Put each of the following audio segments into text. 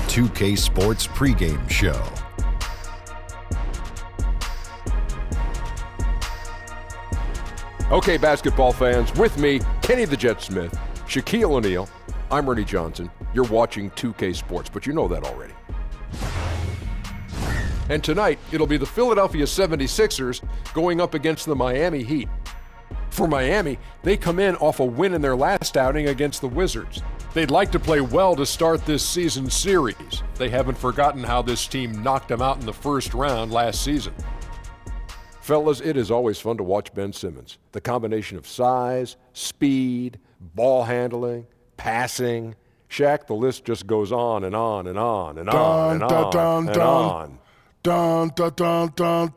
2K Sports pregame show. Okay, basketball fans, with me, Kenny the Jet Smith, Shaquille O'Neal, I'm Ernie Johnson. You're watching 2K Sports, but you know that already. And tonight, it'll be the Philadelphia 76ers going up against the Miami Heat. For Miami, they come in off a win in their last outing against the Wizards. They'd like to play well to start this season's series. They haven't forgotten how this team knocked them out in the first round last season. Fellas, it is always fun to watch Ben Simmons. The combination of size, speed, ball handling, passing. Shaq, the list just goes on and on and on and on and on and on. Dun, dun, dun, dun.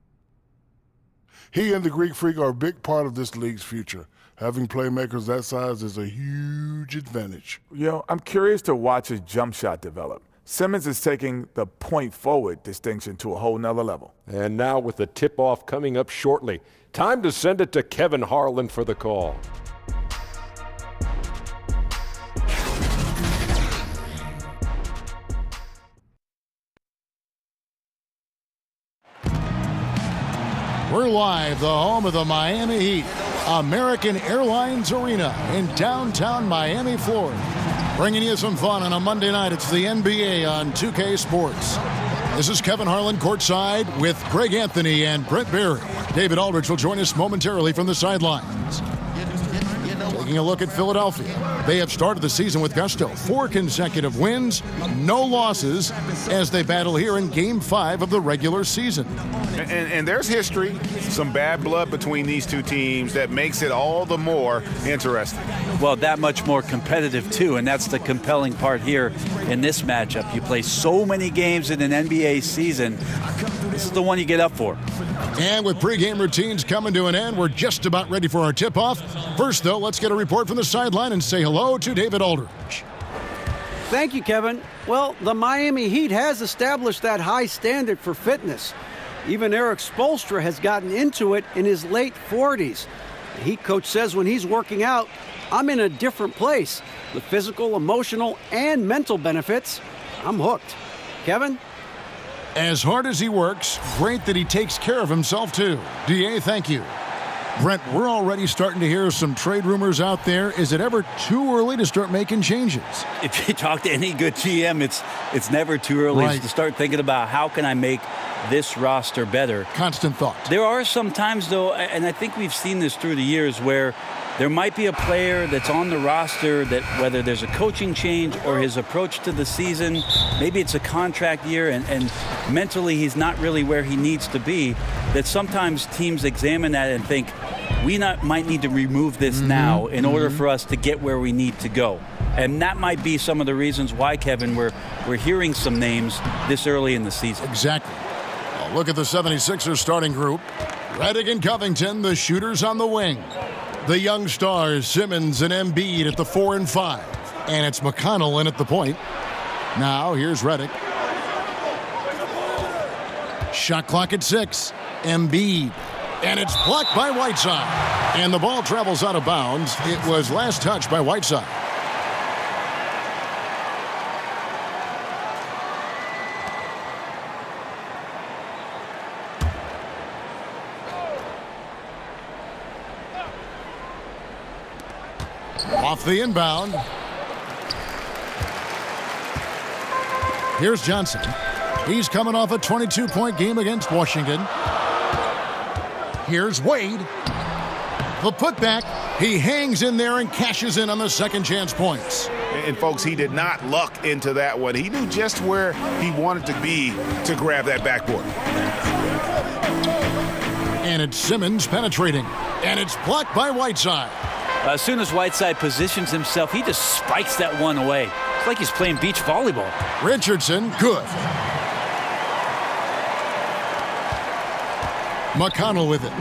He and the Greek Freak are a big part of this league's future. Having playmakers that size is a huge advantage. You know, I'm curious to watch his jump shot develop. Simmons is taking the point forward distinction to a whole nother level. And now with the tip-off coming up shortly, time to send it to Kevin Harlan for the call. We're live, the home of the Miami Heat, American Airlines Arena in downtown Miami, Florida. Bringing you some fun on a Monday night. It's the NBA on 2K Sports. This is Kevin Harlan courtside with Greg Anthony and Brent Barry. David Aldridge will join us momentarily from the sidelines. Taking a look at Philadelphia. They have started the season with gusto. 4 consecutive wins, no losses, as they battle here in Game 5 of the regular season. And there's history, some bad blood between these two teams that makes it all the more interesting. Well, that much more competitive, too, and that's the compelling part here in this matchup. You play so many games in an NBA season. This is the one you get up for. And with pregame routines coming to an end, we're just about ready for our tip-off. First, though, let's get a report from the sideline and say hello to David Aldridge. Thank you, Kevin. Well, the Miami Heat has established that high standard for fitness. Even Eric Spoelstra has gotten into it in his late 40s. The Heat coach says when he's working out, I'm in a different place. The physical, emotional, and mental benefits, I'm hooked. Kevin? As hard as he works, great that he takes care of himself, too. DA, thank you. Brent, we're already starting to hear some trade rumors out there. Is it ever too early to start making changes? If you talk to any good GM, it's never too early to start thinking about how can I make this roster better. Constant thought. There are some times, though, and I think we've seen this through the years, where there might be a player that's on the roster that whether there's a coaching change or his approach to the season, maybe it's a contract year and mentally he's not really where he needs to be, that sometimes teams examine that and think, might need to remove this now in order for us to get where we need to go. And that might be some of the reasons why, Kevin, we're hearing some names this early in the season. Exactly. Well, look at the 76ers starting group. Redick and Covington, the shooters on the wing. The young stars, Simmons and Embiid at the 4 and 5. And it's McConnell in at the point. Now, here's Redick. Shot clock at 6. Embiid. And it's blocked by Whiteside. And the ball travels out of bounds. It was last touched by Whiteside. Off the inbound. Here's Johnson. He's coming off a 22-point game against Washington. Here's Wade. The putback. He hangs in there and cashes in on the second chance points. And folks, he did not luck into that one. He knew just where he wanted to be to grab that backboard. And it's Simmons penetrating. And it's blocked by Whiteside. As soon as Whiteside positions himself, he just spikes that one away. It's like he's playing beach volleyball. Richardson, good. McConnell with it.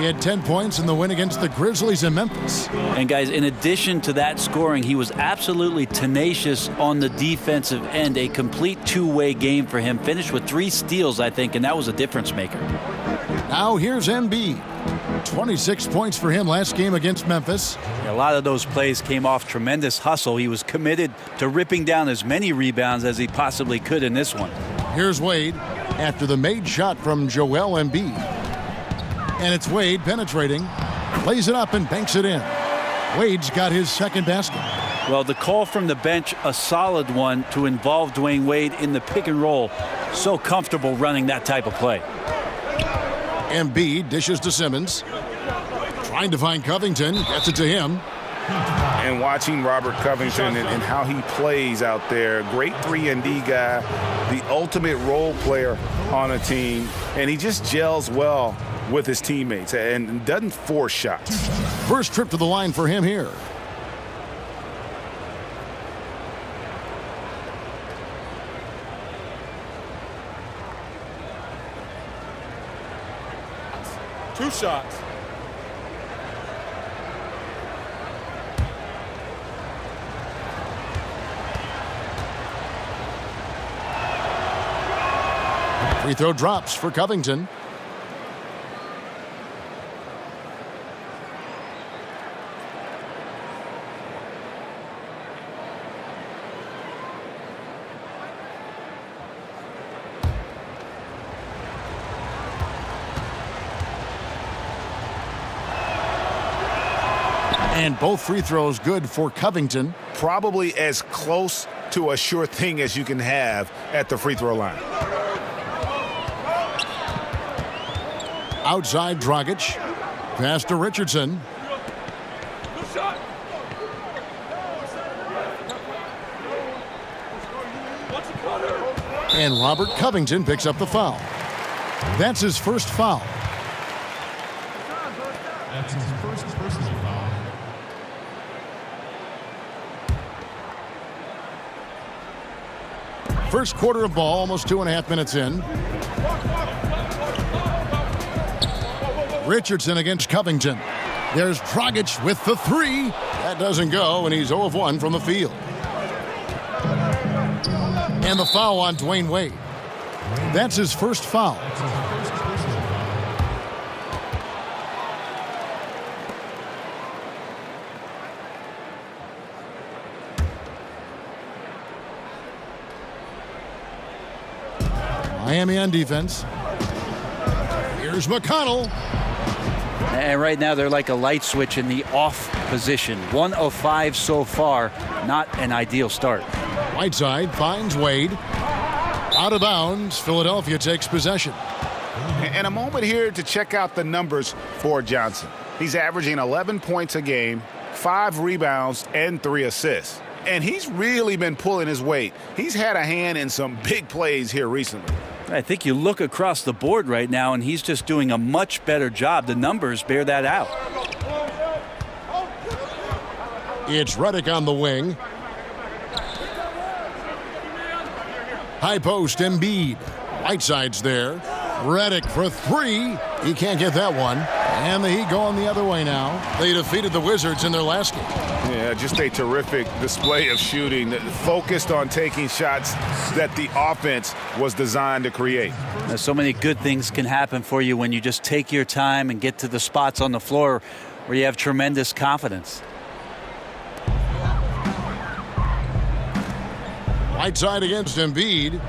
He had 10 points in the win against the Grizzlies in Memphis. And guys, in addition to that scoring, he was absolutely tenacious on the defensive end. A complete two-way game for him. Finished with 3 steals, I think, and that was a difference maker. Now here's Embiid. 26 points for him last game against Memphis. A lot of those plays came off tremendous hustle. He was committed to ripping down as many rebounds as he possibly could in this one. Here's Wade after the made shot from Joel Embiid. And it's Wade penetrating, lays it up and banks it in. Wade's got his second basket. Well, the call from the bench, a solid one to involve Dwayne Wade in the pick and roll. So comfortable running that type of play. Embiid dishes to Simmons. Trying to find Covington. Gets it to him. And watching Robert Covington and how he plays out there. Great 3-and-D guy. The ultimate role player on a team. And he just gels well with his teammates and doesn't force shots. First trip to the line for him here. Two shots. Free throw drops for Covington. And both free throws good for Covington. Probably as close to a sure thing as you can have at the free throw line. Outside Dragic. Pass to Richardson. And Robert Covington picks up the foul. That's his first foul. That's his first personal foul. First quarter of ball, almost 2.5 minutes in. Richardson against Covington. There's Dragic with the three. That doesn't go, and he's 0 of 1 from the field. And the foul on Dwayne Wade. That's his first foul. Miami on defense. Here's McConnell. And right now they're like a light switch in the off position. 1 of 5 so far. Not an ideal start. Whiteside finds Wade. Out of bounds. Philadelphia takes possession. And a moment here to check out the numbers for Johnson. He's averaging 11 points a game, 5 rebounds, and 3 assists. And he's really been pulling his weight. He's had a hand in some big plays here recently. I think you look across the board right now, and he's just doing a much better job. The numbers bear that out. It's Redick on the wing. High post, Embiid. Whiteside's there. Redick for 3. He can't get that one. And the Heat going the other way now. They defeated the Wizards in their last game. Yeah, just a terrific display of shooting, focused on taking shots that the offense was designed to create. Now, so many good things can happen for you when you just take your time and get to the spots on the floor where you have tremendous confidence. Whiteside against Embiid.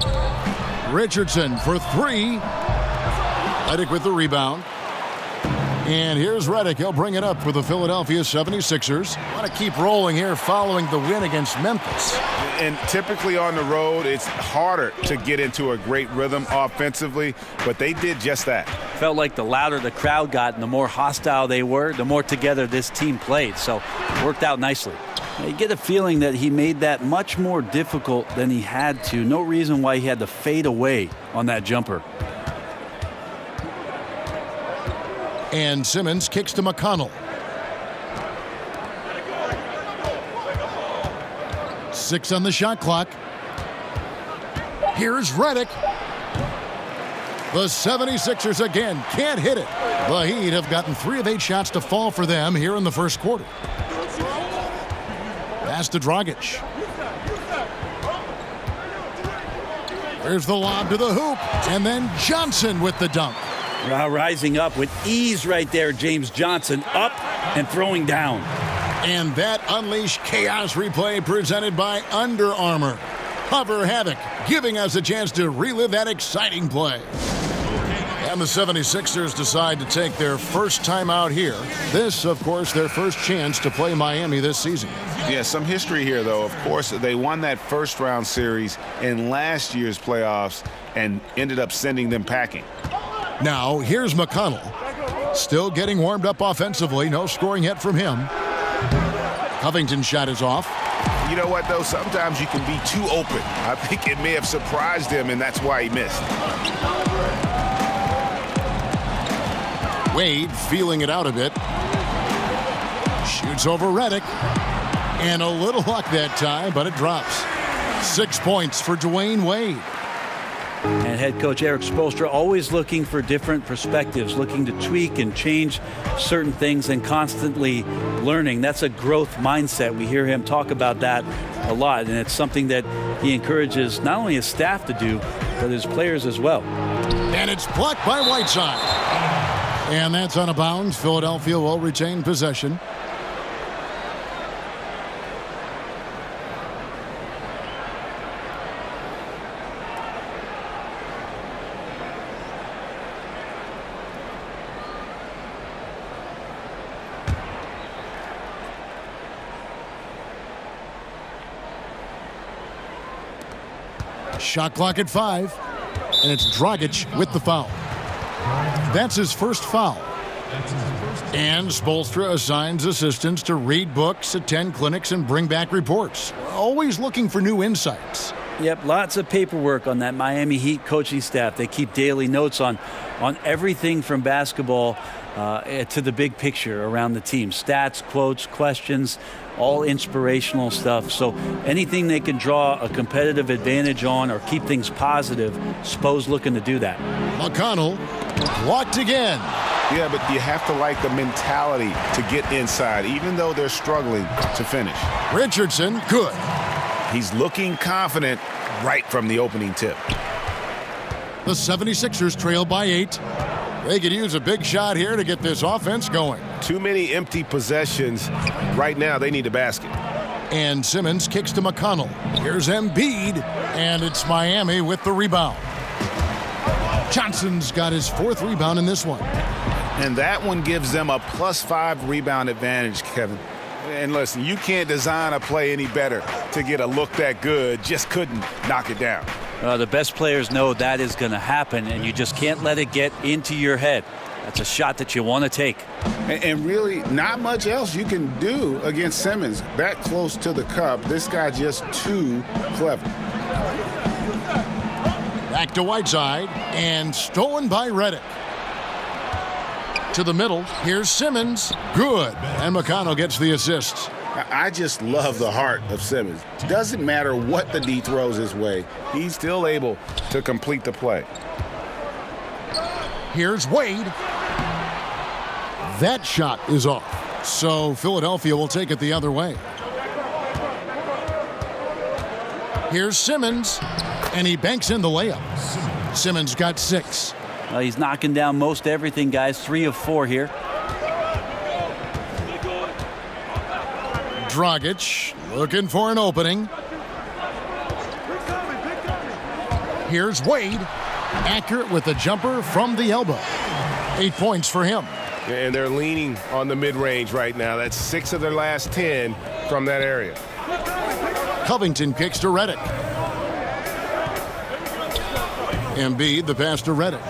Richardson for 3. Redick with the rebound. And here's Redick. He'll bring it up for the Philadelphia 76ers. Want to keep rolling here following the win against Memphis. And typically on the road, it's harder to get into a great rhythm offensively, but they did just that. Felt like the louder the crowd got and the more hostile they were, the more together this team played. So it worked out nicely. You get a feeling that he made that much more difficult than he had to. No reason why he had to fade away on that jumper. And Simmons kicks to McConnell. 6 on the shot clock. Here's Redick. The 76ers again can't hit it. The Heat have gotten 3 of 8 shots to fall for them here in the first quarter. Pass to Dragic. There's the lob to the hoop. And then Johnson with the dunk. Rising up with ease right there, James Johnson up and throwing down. And that Unleash Chaos replay presented by Under Armour. Hover Havoc, giving us a chance to relive that exciting play. And the 76ers decide to take their first time out here. This, of course, their first chance to play Miami this season. Yeah, some history here, though. Of course, they won that first-round series in last year's playoffs and ended up sending them packing. Now, here's McConnell. Still getting warmed up offensively. No scoring yet from him. Covington's shot is off. You know what, though? Sometimes you can be too open. I think it may have surprised him, and that's why he missed. Wade feeling it out a bit. Shoots over Redick. And a little luck that time, but it drops. 6 points for Dwayne Wade. And head coach Eric Spoelstra always looking for different perspectives, looking to tweak and change certain things and constantly learning. That's a growth mindset. We hear him talk about that a lot, and it's something that he encourages not only his staff to do, but his players as well. And it's blocked by Whiteside. And that's out of bounds. Philadelphia will retain possession. Shot clock at 5, and it's Dragic with the foul. That's his first foul. And Spoelstra assigns assistants to read books, attend clinics, and bring back reports. Always looking for new insights. Yep, lots of paperwork on that Miami Heat coaching staff. They keep daily notes on everything from basketball to the big picture around the team. Stats, quotes, questions, all inspirational stuff. So anything they can draw a competitive advantage on or keep things positive, Spo's looking to do that. McConnell blocked again. Yeah, but you have to like the mentality to get inside, even though they're struggling to finish. Richardson, good. He's looking confident right from the opening tip. The 76ers trail by 8. They could use a big shot here to get this offense going. Too many empty possessions. Right now, they need a basket. And Simmons kicks to McConnell. Here's Embiid, and it's Miami with the rebound. Johnson's got his 4th rebound in this one. And that one gives them a +5 rebound advantage, Kevin. And listen, you can't design a play any better to get a look that good. Just couldn't knock it down. The best players know that is going to happen, and you just can't let it get into your head. That's a shot that you want to take. And really, not much else you can do against Simmons. That close to the cup, this guy just too clever. Back to Whiteside, and stolen by Redick. To the middle, here's Simmons. Good. And McConnell gets the assist. I just love the heart of Simmons. Doesn't matter what the D throws his way, he's still able to complete the play. Here's Wade. That shot is off. So Philadelphia will take it the other way. Here's Simmons, and he banks in the layup. Simmons got 6. He's knocking down most everything, guys. 3 of 4 here. Dragic looking for an opening. Here's Wade. Accurate with the jumper from the elbow. 8 points for him. And they're leaning on the mid-range right now. That's 6 of their last 10 from that area. Covington kicks to Redick. Embiid, the pass to Redick.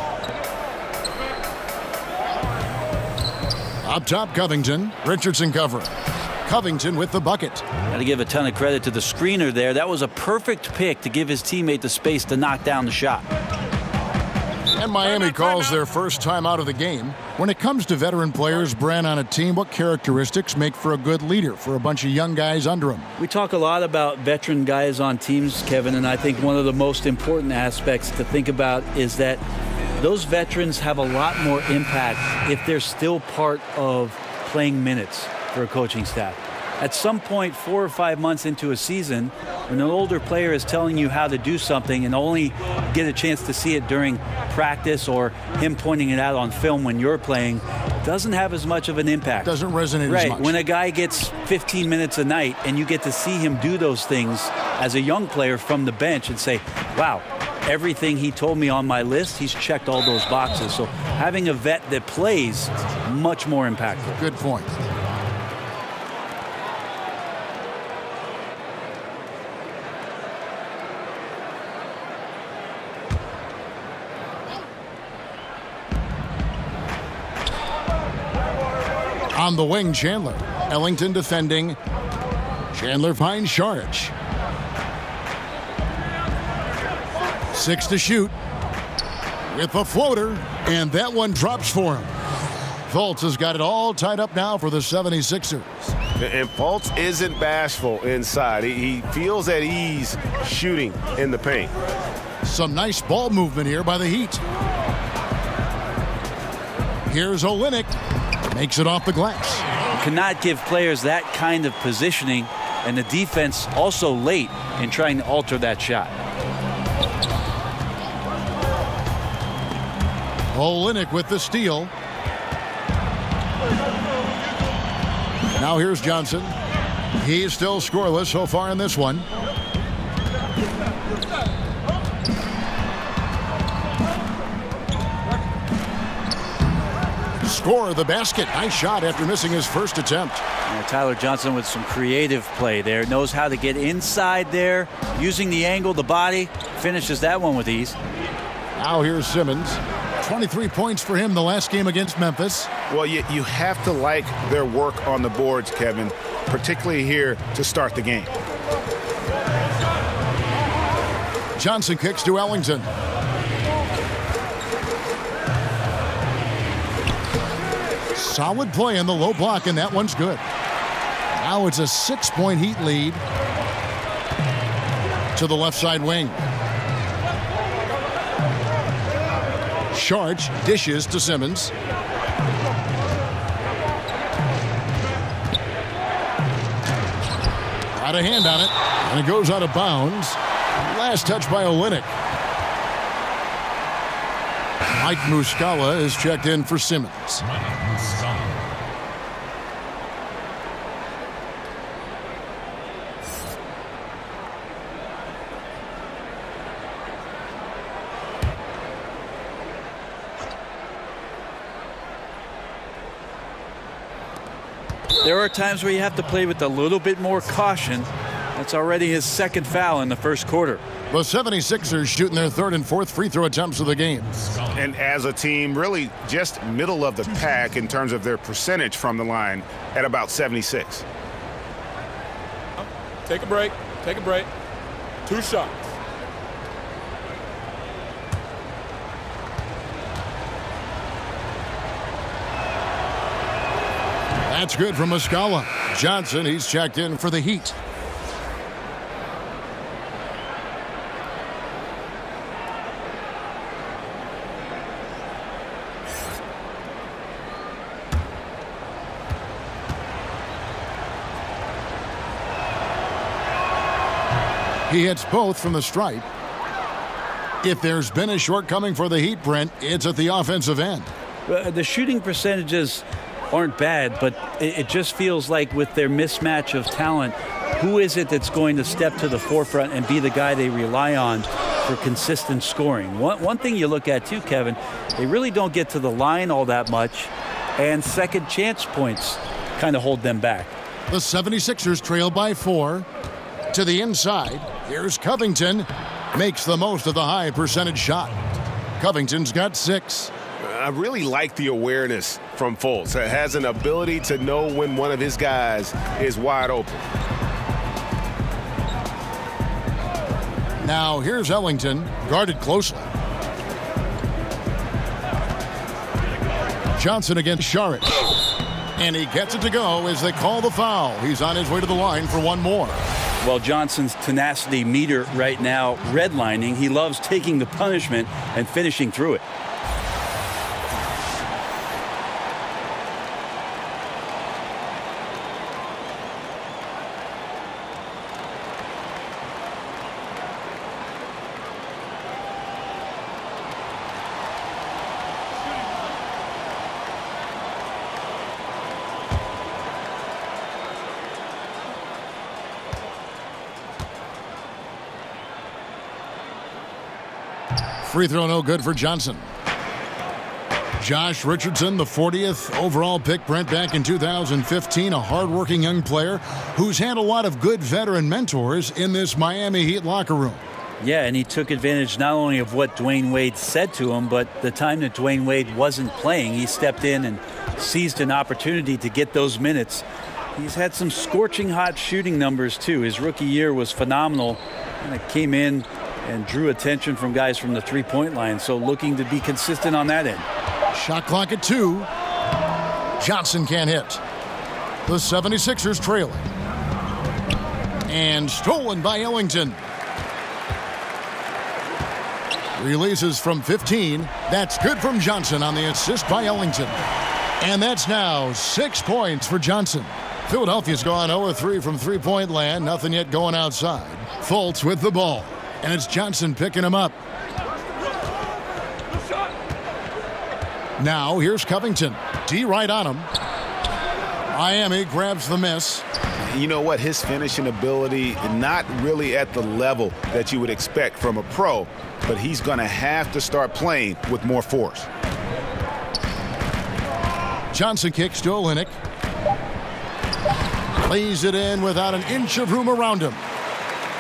Up top, Covington. Richardson covering. Covington with the bucket. Got to give a ton of credit to the screener there. That was a perfect pick to give his teammate the space to knock down the shot. And Miami calls their first time out of the game. When it comes to veteran players, Brand, on a team, what characteristics make for a good leader for a bunch of young guys under him? We talk a lot about veteran guys on teams, Kevin, and I think one of the most important aspects to think about is that those veterans have a lot more impact if they're still part of playing minutes for a coaching staff. at some point 4 or 5 months into a season, when an older player is telling you how to do something and only get a chance to see it during practice or him pointing it out on film when you're playing, doesn't have as much of an impact. Doesn't resonate right. as much. When a guy gets 15 minutes a night and you get to see him do those things as a young player from the bench and say, wow, everything he told me on my list, he's checked all those boxes. So having a vet that plays, much more impactful. Good point. On the wing, Chandler. Ellington defending. Chandler finds Sharich. 6 to shoot. With a floater. And that one drops for him. Fultz has got it all tied up now for the 76ers. And Fultz isn't bashful inside. He feels at ease shooting in the paint. Some nice ball movement here by the Heat. Here's Olynyk. Makes it off the glass. You cannot give players that kind of positioning, and the defense also late in trying to alter that shot. Olynyk with the steal. Now here's Johnson. He's still scoreless so far in this one. Score the basket. Nice shot after missing his first attempt. Tyler Johnson with some creative play there. Knows how to get inside there, using the angle, the body. Finishes that one with ease. Now here's Simmons. 23 points for him the last game against Memphis. Well, you have to like their work on the boards, Kevin, particularly here to start the game. Johnson kicks to Ellington. Solid play in the low block, and that one's good. Now it's a 6-point Heat lead to the left side wing. Sharich dishes to Simmons. Got a hand on it, and it goes out of bounds. Last touch by Olynyk. Mike Muscala is checked in for Simmons. There are times where you have to play with a little bit more caution. That's already his second foul in the first quarter. The 76ers shooting their third and fourth free throw attempts of the game. And as a team, really just middle of the pack in terms of their percentage from the line at about 76. Take a break. Take a break. 2 shots. That's good from Muscala. Johnson, he's checked in for the Heat. He hits both from the stripe. If there's been a shortcoming for the Heat, Brent, it's at the offensive end. The shooting percentages aren't bad, but it just feels like with their mismatch of talent, who is it that's going to step to the forefront and be the guy they rely on for consistent scoring? One thing you look at too, Kevin, they really don't get to the line all that much, and second chance points kind of hold them back. The 76ers trail by 4. To the inside, here's Covington. Makes the most of the high percentage shot. Covington's got 6. I really like the awareness from Fultz. It has an ability to know when one of his guys is wide open. Now here's Ellington, guarded closely. Johnson against Sharich. And he gets it to go as they call the foul. He's on his way to the line for one more. Well, Johnson's tenacity meter right now redlining. He loves taking the punishment and finishing through it. Free throw no good for Johnson. Josh Richardson, the 40th overall pick, Brent, back in 2015, a hardworking young player who's had a lot of good veteran mentors in this Miami Heat locker room. Yeah, and he took advantage not only of what Dwayne Wade said to him, but the time that Dwayne Wade wasn't playing, he stepped in and seized an opportunity to get those minutes. He's had some scorching hot shooting numbers, too. His rookie year was phenomenal, and it came in and drew attention from guys from the three-point line, so looking to be consistent on that end. Shot clock at 2. Johnson can't hit. The 76ers trailing. And stolen by Ellington. Releases from 15. That's good from Johnson on the assist by Ellington. And that's now 6 points for Johnson. Philadelphia's gone 0-3 from three-point land. Nothing yet going outside. Fultz with the ball. And it's Johnson picking him up. Now here's Covington. D right on him. Miami grabs the miss. You know what? His finishing ability, not really at the level that you would expect from a pro, but he's going to have to start playing with more force. Johnson kicks to Olynyk. Lays it in without an inch of room around him.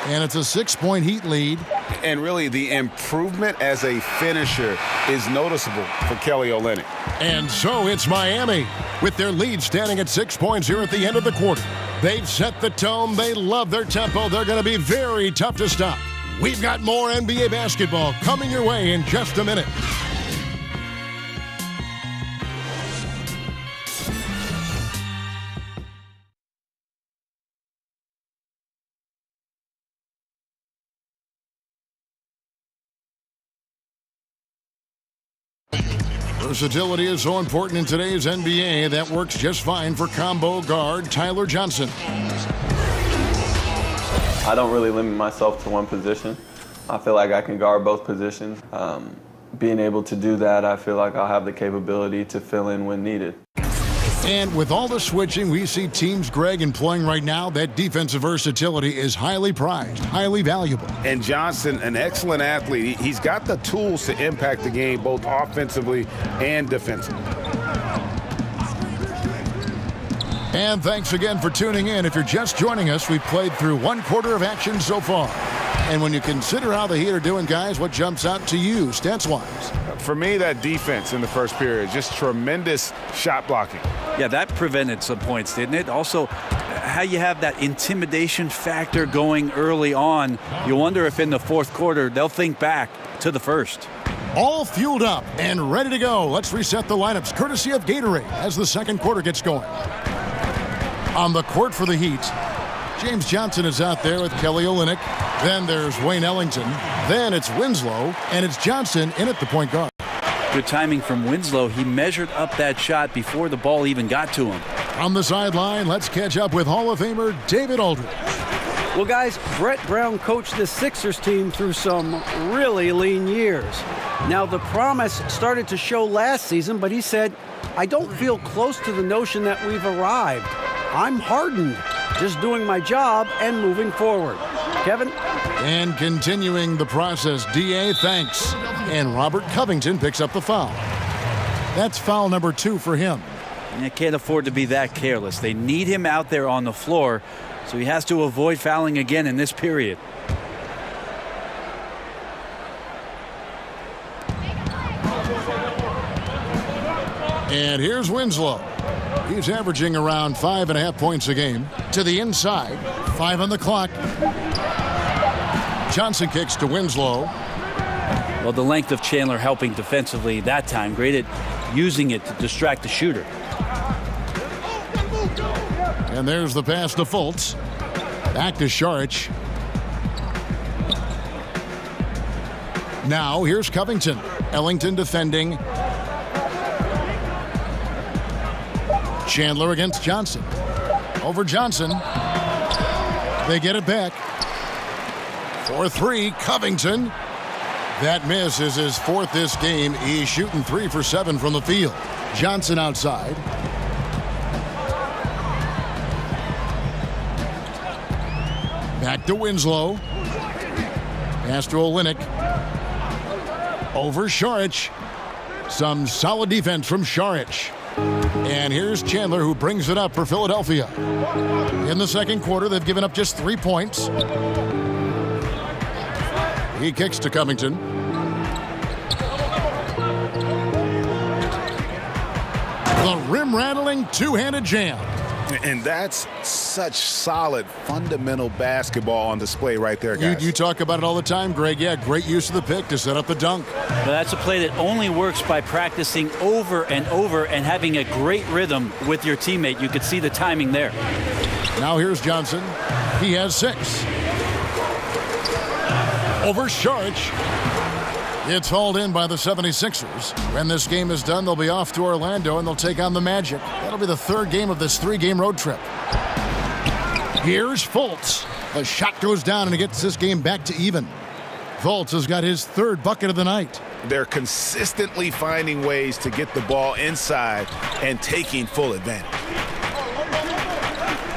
And it's a 6-point Heat lead. And really, the improvement as a finisher is noticeable for Kelly Olynyk. And so it's Miami with their lead standing at 6 points here at the end of the quarter. They've set the tone. They love their tempo. They're going to be very tough to stop. We've got more NBA basketball coming your way in just a minute. Versatility is so important in today's NBA. That works just fine for combo guard Tyler Johnson. I don't really limit myself to one position. I feel like I can guard both positions. Being able to do that, I feel like I'll have the capability to fill in when needed. And with all the switching we see teams, Greg, employing right now, that defensive versatility is highly prized, highly valuable. And Johnson, an excellent athlete. He's got the tools to impact the game both offensively and defensively. And thanks again for tuning in. If you're just joining us, we've played through 1 quarter of action so far. And when you consider how the Heat are doing, guys, what jumps out to you, stats-wise? For me, that defense in the first period, just tremendous shot blocking. Yeah, that prevented some points, didn't it? Also, how you have that intimidation factor going early on. You wonder if in the fourth quarter they'll think back to the first. All fueled up and ready to go. Let's reset the lineups, courtesy of Gatorade, as the second quarter gets going. On the court for the Heat, James Johnson is out there with Kelly Olynyk. Then there's Wayne Ellington. Then it's Winslow, and it's Johnson in at the point guard. Good timing from Winslow. He measured up that shot before the ball even got to him. On the sideline, let's catch up with Hall of Famer David Aldridge. Well, guys, Brett Brown coached the Sixers team through some really lean years. Now, the promise started to show last season, but he said, I don't feel close to the notion that we've arrived. I'm hardened, just doing my job and moving forward. Kevin? And continuing the process, D.A., thanks. And Robert Covington picks up the foul. That's foul number 2 for him. And they can't afford to be that careless. They need him out there on the floor, so he has to avoid fouling again in this period. And here's Winslow. He's averaging around 5.5 points a game. To the inside, 5 on the clock. Johnson kicks to Winslow. Well, the length of Chandler helping defensively that time. Great at using it to distract the shooter. And there's the pass to Fultz. Back to Saric. Now here's Covington. Ellington defending. Chandler against Johnson. Over Johnson. They get it back. 4-3, Covington. That miss is his 4th this game. He's shooting 3 for 7 from the field. Johnson outside. Back to Winslow. Pass to Olynyk. Over Šarić. Some solid defense from Šarić. And here's Chandler, who brings it up for Philadelphia. In the second quarter, they've given up just 3 points. He kicks to Covington. The rim-rattling two-handed jam. And that's such solid, fundamental basketball on display right there, guys. You talk about it all the time, Greg. Yeah, great use of the pick to set up the dunk. But that's a play that only works by practicing over and over and having a great rhythm with your teammate. You could see the timing there. Now here's Johnson. He has 6. Over Šarić. It's hauled in by the 76ers. When this game is done, they'll be off to Orlando, and they'll take on the Magic. That'll be the 3rd game of this 3-game road trip. Here's Fultz. The shot goes down, and he gets this game back to even. Fultz has got his 3rd bucket of the night. They're consistently finding ways to get the ball inside and taking full advantage.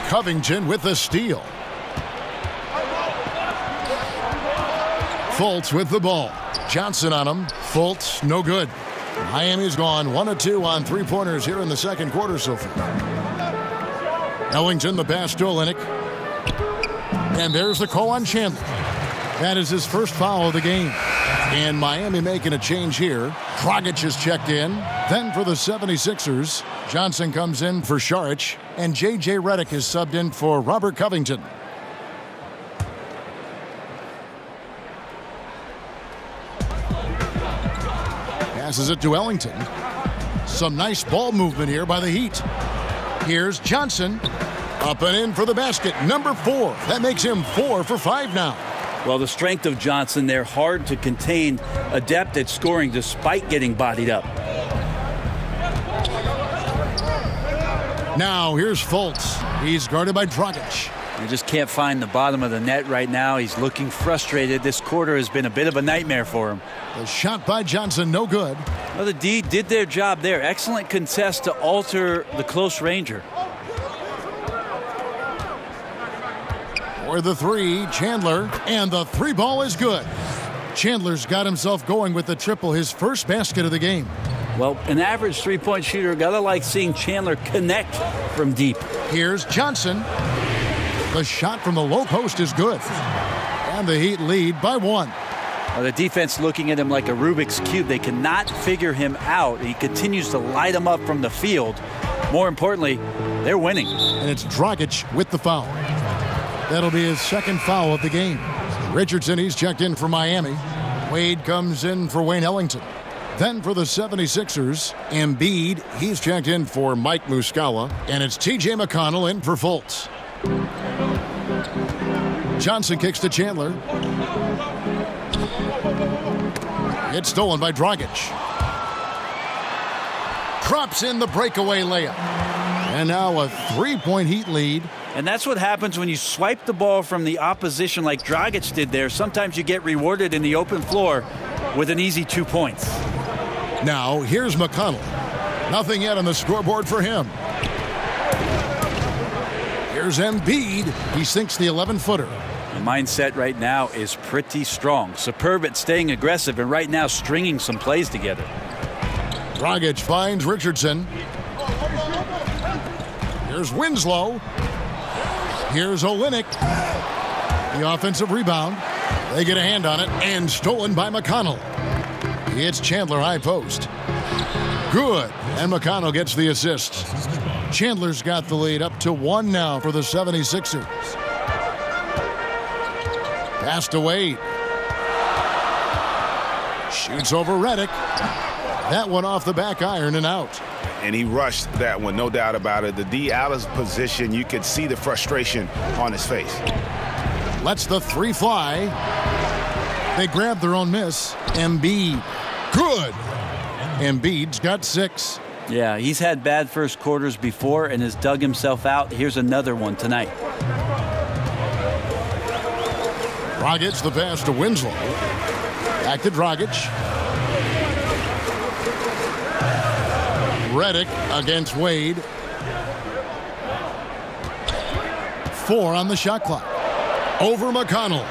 Covington with the steal. Fultz with the ball. Johnson on him. Fultz, no good. Miami's gone 1 of 2 on 3-pointers here in the second quarter so far. Ellington, the pass to Olynyk. And there's the call on Chandler. That is his first foul of the game. And Miami making a change here. Dragic is checked in. Then for the 76ers, Johnson comes in for Šarić. And J.J. Redick is subbed in for Robert Covington. Passes it to Ellington. Some nice ball movement here by the Heat. Here's Johnson. Up and in for the basket. Number 4. That makes him 4 for 5 now. Well, the strength of Johnson there, hard to contain, adept at scoring despite getting bodied up. Now here's Fultz. He's guarded by Dragic. He just can't find the bottom of the net right now. He's looking frustrated. This quarter has been a bit of a nightmare for him. The shot by Johnson, no good. Well, the D did their job there. Excellent contest to alter the close ranger. For the 3, Chandler, and the 3 ball is good. Chandler's got himself going with the triple, his first basket of the game. Well, an average 3-point shooter, gotta like seeing Chandler connect from deep. Here's Johnson. The shot from the low post is good. And the Heat lead by 1. Well, the defense looking at him like a Rubik's Cube. They cannot figure him out. He continues to light him up from the field. More importantly, they're winning. And it's Dragic with the foul. That'll be his 2nd foul of the game. Richardson, he's checked in for Miami. Wade comes in for Wayne Ellington. Then for the 76ers, Embiid, he's checked in for Mike Muscala. And it's T.J. McConnell in for Fultz. Johnson kicks to Chandler. It's stolen by Dragic. Drops in the breakaway layup. And now a 3-point Heat lead. And that's what happens when you swipe the ball from the opposition like Dragic did there. Sometimes you get rewarded in the open floor with an easy 2 points. Now here's McConnell. Nothing yet on the scoreboard for him. Here's Embiid. He sinks the 11-footer. The mindset right now is pretty strong. Superb at staying aggressive and right now stringing some plays together. Dragic finds Richardson. Here's Winslow. Here's Olynyk. The offensive rebound. They get a hand on it and stolen by McConnell. It's Chandler high post. Good. And McConnell gets the assist. Chandler's got the lead up to 1 now for the 76ers. Pass to Wade. Shoots over Redick. That one off the back iron and out. And he rushed that one, no doubt about it. The D out of position, you could see the frustration on his face. Lets the 3 fly. They grab their own miss. Embiid. Good. Embiid's got 6. Yeah, he's had bad first quarters before and has dug himself out. Here's another one tonight. Dragic the pass to Winslow. Back to Dragic. Redick against Wade. 4 on the shot clock. Over McConnell.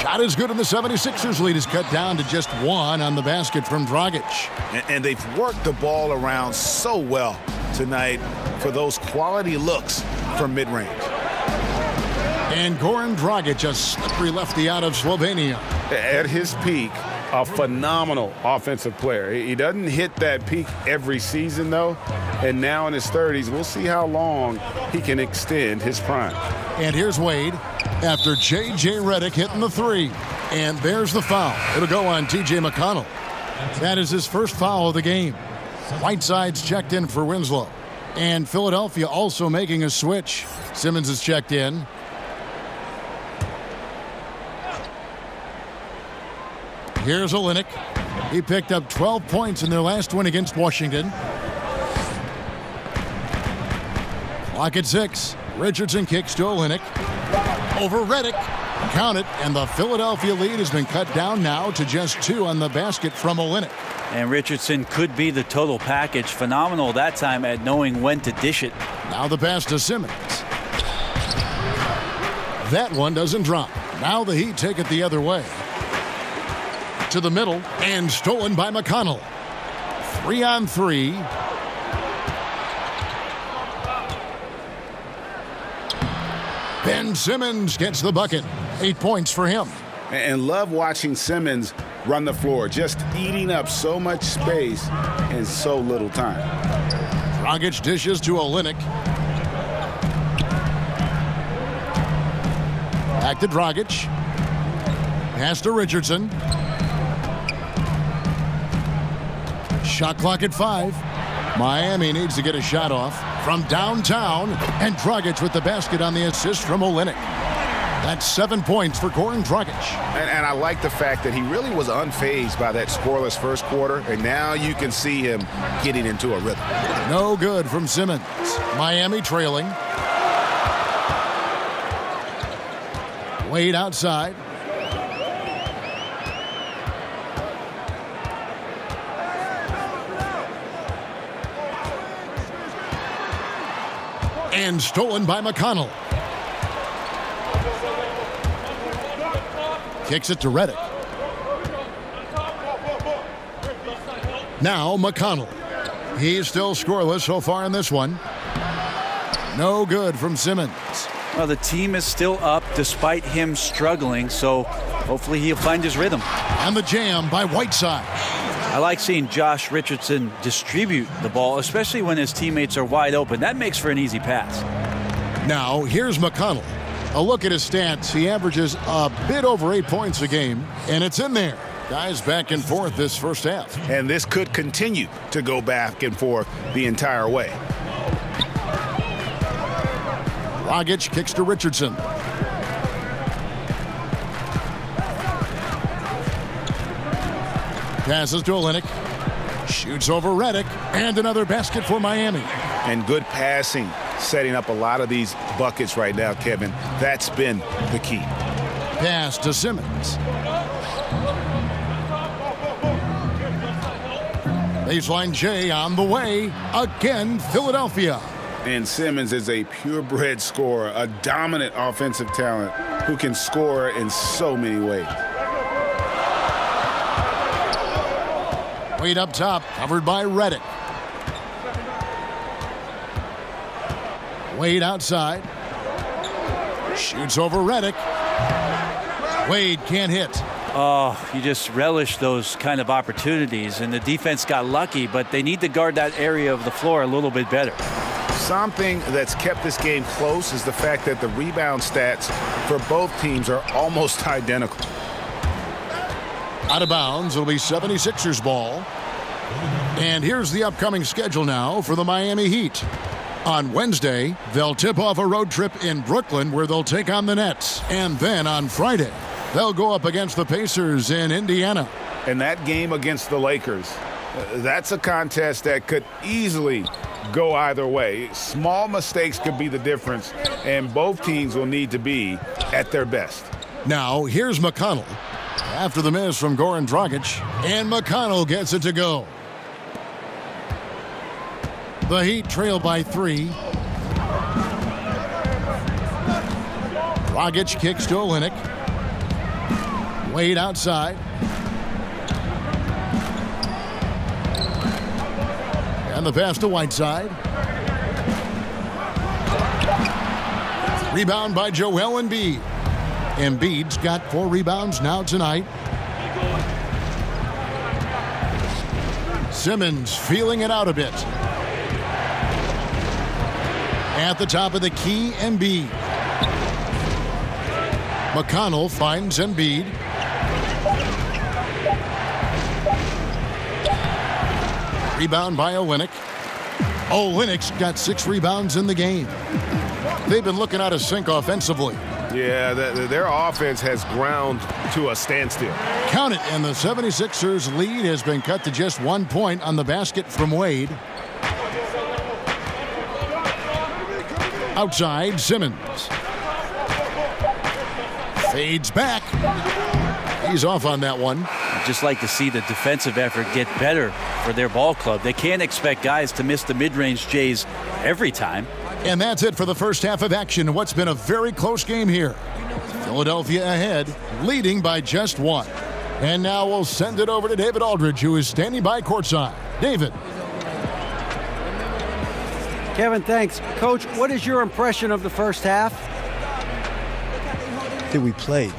Shot is good, and the 76ers lead is cut down to just one on the basket from Dragic. And they've worked the ball around so well tonight for those quality looks from mid-range. And Goran Dragic, a slippery lefty out of Slovenia. At his peak, a phenomenal offensive player. He doesn't hit that peak every season, though. And now in his 30s, we'll see how long he can extend his prime. And here's Wade after J.J. Redick hitting the three. And there's the foul. It'll go on T.J. McConnell. That is his first foul of the game. Whiteside's checked in for Winslow. And Philadelphia also making a switch. Simmons is checked in. Here's Olynyk. He picked up 12 points in their last win against Washington. Clock at 6. Richardson kicks to Olynyk. Over Redick. Count it, and the Philadelphia lead has been cut down now to just 2 on the basket from Olynyk. And Richardson could be the total package. Phenomenal that time at knowing when to dish it. Now the pass to Simmons. That one doesn't drop. Now the Heat take it the other way. To the middle, and stolen by McConnell. 3-on-3. Ben Simmons gets the bucket. 8 points for him. And love watching Simmons run the floor, just eating up so much space in so little time. Dragic dishes to Olynyk. Back to Dragic. Pass to Richardson. Shot clock at 5. Miami needs to get a shot off from downtown, and Dragic with the basket on the assist from Olynyk. That's 7 points for Goran Dragic. And I like the fact that he really was unfazed by that scoreless first quarter, and now you can see him getting into a rhythm. No good from Simmons. Miami trailing. Wade outside. And stolen by McConnell. Kicks it to Redick. Now McConnell. He's still scoreless so far in this one. No good from Simmons. Well, the team is still up despite him struggling, so hopefully he'll find his rhythm. And the jam by Whiteside. I like seeing Josh Richardson distribute the ball, especially when his teammates are wide open. That makes for an easy pass. Now, here's McConnell. A look at his stats. He averages a bit over 8 points a game, and it's in there. Guys back and forth this first half. And this could continue to go back and forth the entire way. Dragic kicks to Richardson. Passes to Olynyk. Shoots over Redick. And another basket for Miami. And good passing, setting up a lot of these buckets right now, Kevin. That's been the key. Pass to Simmons. Baseline J on the way. Again, Philadelphia. And Simmons is a purebred scorer, a dominant offensive talent who can score in so many ways. Wade up top, covered by Redick. Wade outside. Shoots over Redick. Wade can't hit. Oh, you just relish those kind of opportunities, and the defense got lucky, but they need to guard that area of the floor a little bit better. Something that's kept this game close is the fact that the rebound stats for both teams are almost identical. Out of bounds, it'll be 76ers ball. And here's the upcoming schedule now for the Miami Heat. On Wednesday, they'll tip off a road trip in Brooklyn where they'll take on the Nets. And then on Friday, they'll go up against the Pacers in Indiana. And that game against the Lakers, that's a contest that could easily go either way. Small mistakes could be the difference, and both teams will need to be at their best. Now, here's McConnell. After the miss from Goran Dragic, and McConnell gets it to go. The Heat trail by 3. Dragic kicks to Olynyk. Wade outside. And the pass to Whiteside. Rebound by Joel Embiid. Embiid's got 4 rebounds now tonight. Simmons feeling it out a bit. At the top of the key, Embiid. McConnell finds Embiid. Rebound by Olynyk. Olynyk's got 6 rebounds in the game. They've been looking out of sync offensively. Yeah, their offense has ground to a standstill. Count it, and the 76ers lead has been cut to just 1 point on the basket from Wade. Outside, Simmons. Fades back. He's off on that one. I'd just like to see the defensive effort get better for their ball club. They can't expect guys to miss the mid-range Jays every time. And that's it for the first half of action. What's been a very close game here. Philadelphia ahead, leading by just 1. And now we'll send it over to David Aldridge, who is standing by courtside. David. Kevin, thanks. Coach, what is your impression of the first half? That we played.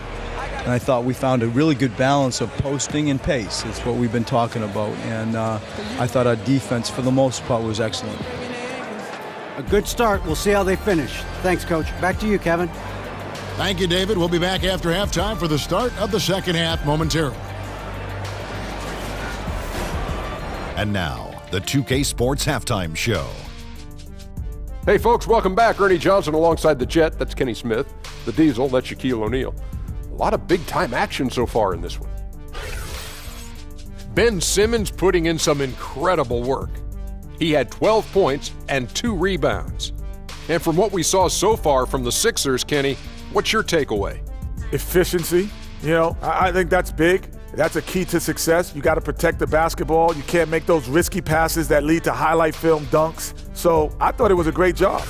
And I thought we found a really good balance of posting and pace. It's what we've been talking about. And I thought our defense, for the most part, was excellent. A good start. We'll see how they finish. Thanks, Coach. Back to you, Kevin. Thank you, David. We'll be back after halftime for the start of the second half momentarily. And now, the 2K Sports Halftime Show. Hey, folks, welcome back. Ernie Johnson alongside the Jet. That's Kenny Smith. The Diesel, that's Shaquille O'Neal. A lot of big-time action so far in this one. Ben Simmons putting in some incredible work. He had 12 points and 2 rebounds. And from what we saw so far from the Sixers, Kenny, what's your takeaway? Efficiency. You know, I think that's big. That's a key to success. You got to protect the basketball. You can't make those risky passes that lead to highlight film dunks. So I thought it was a great job.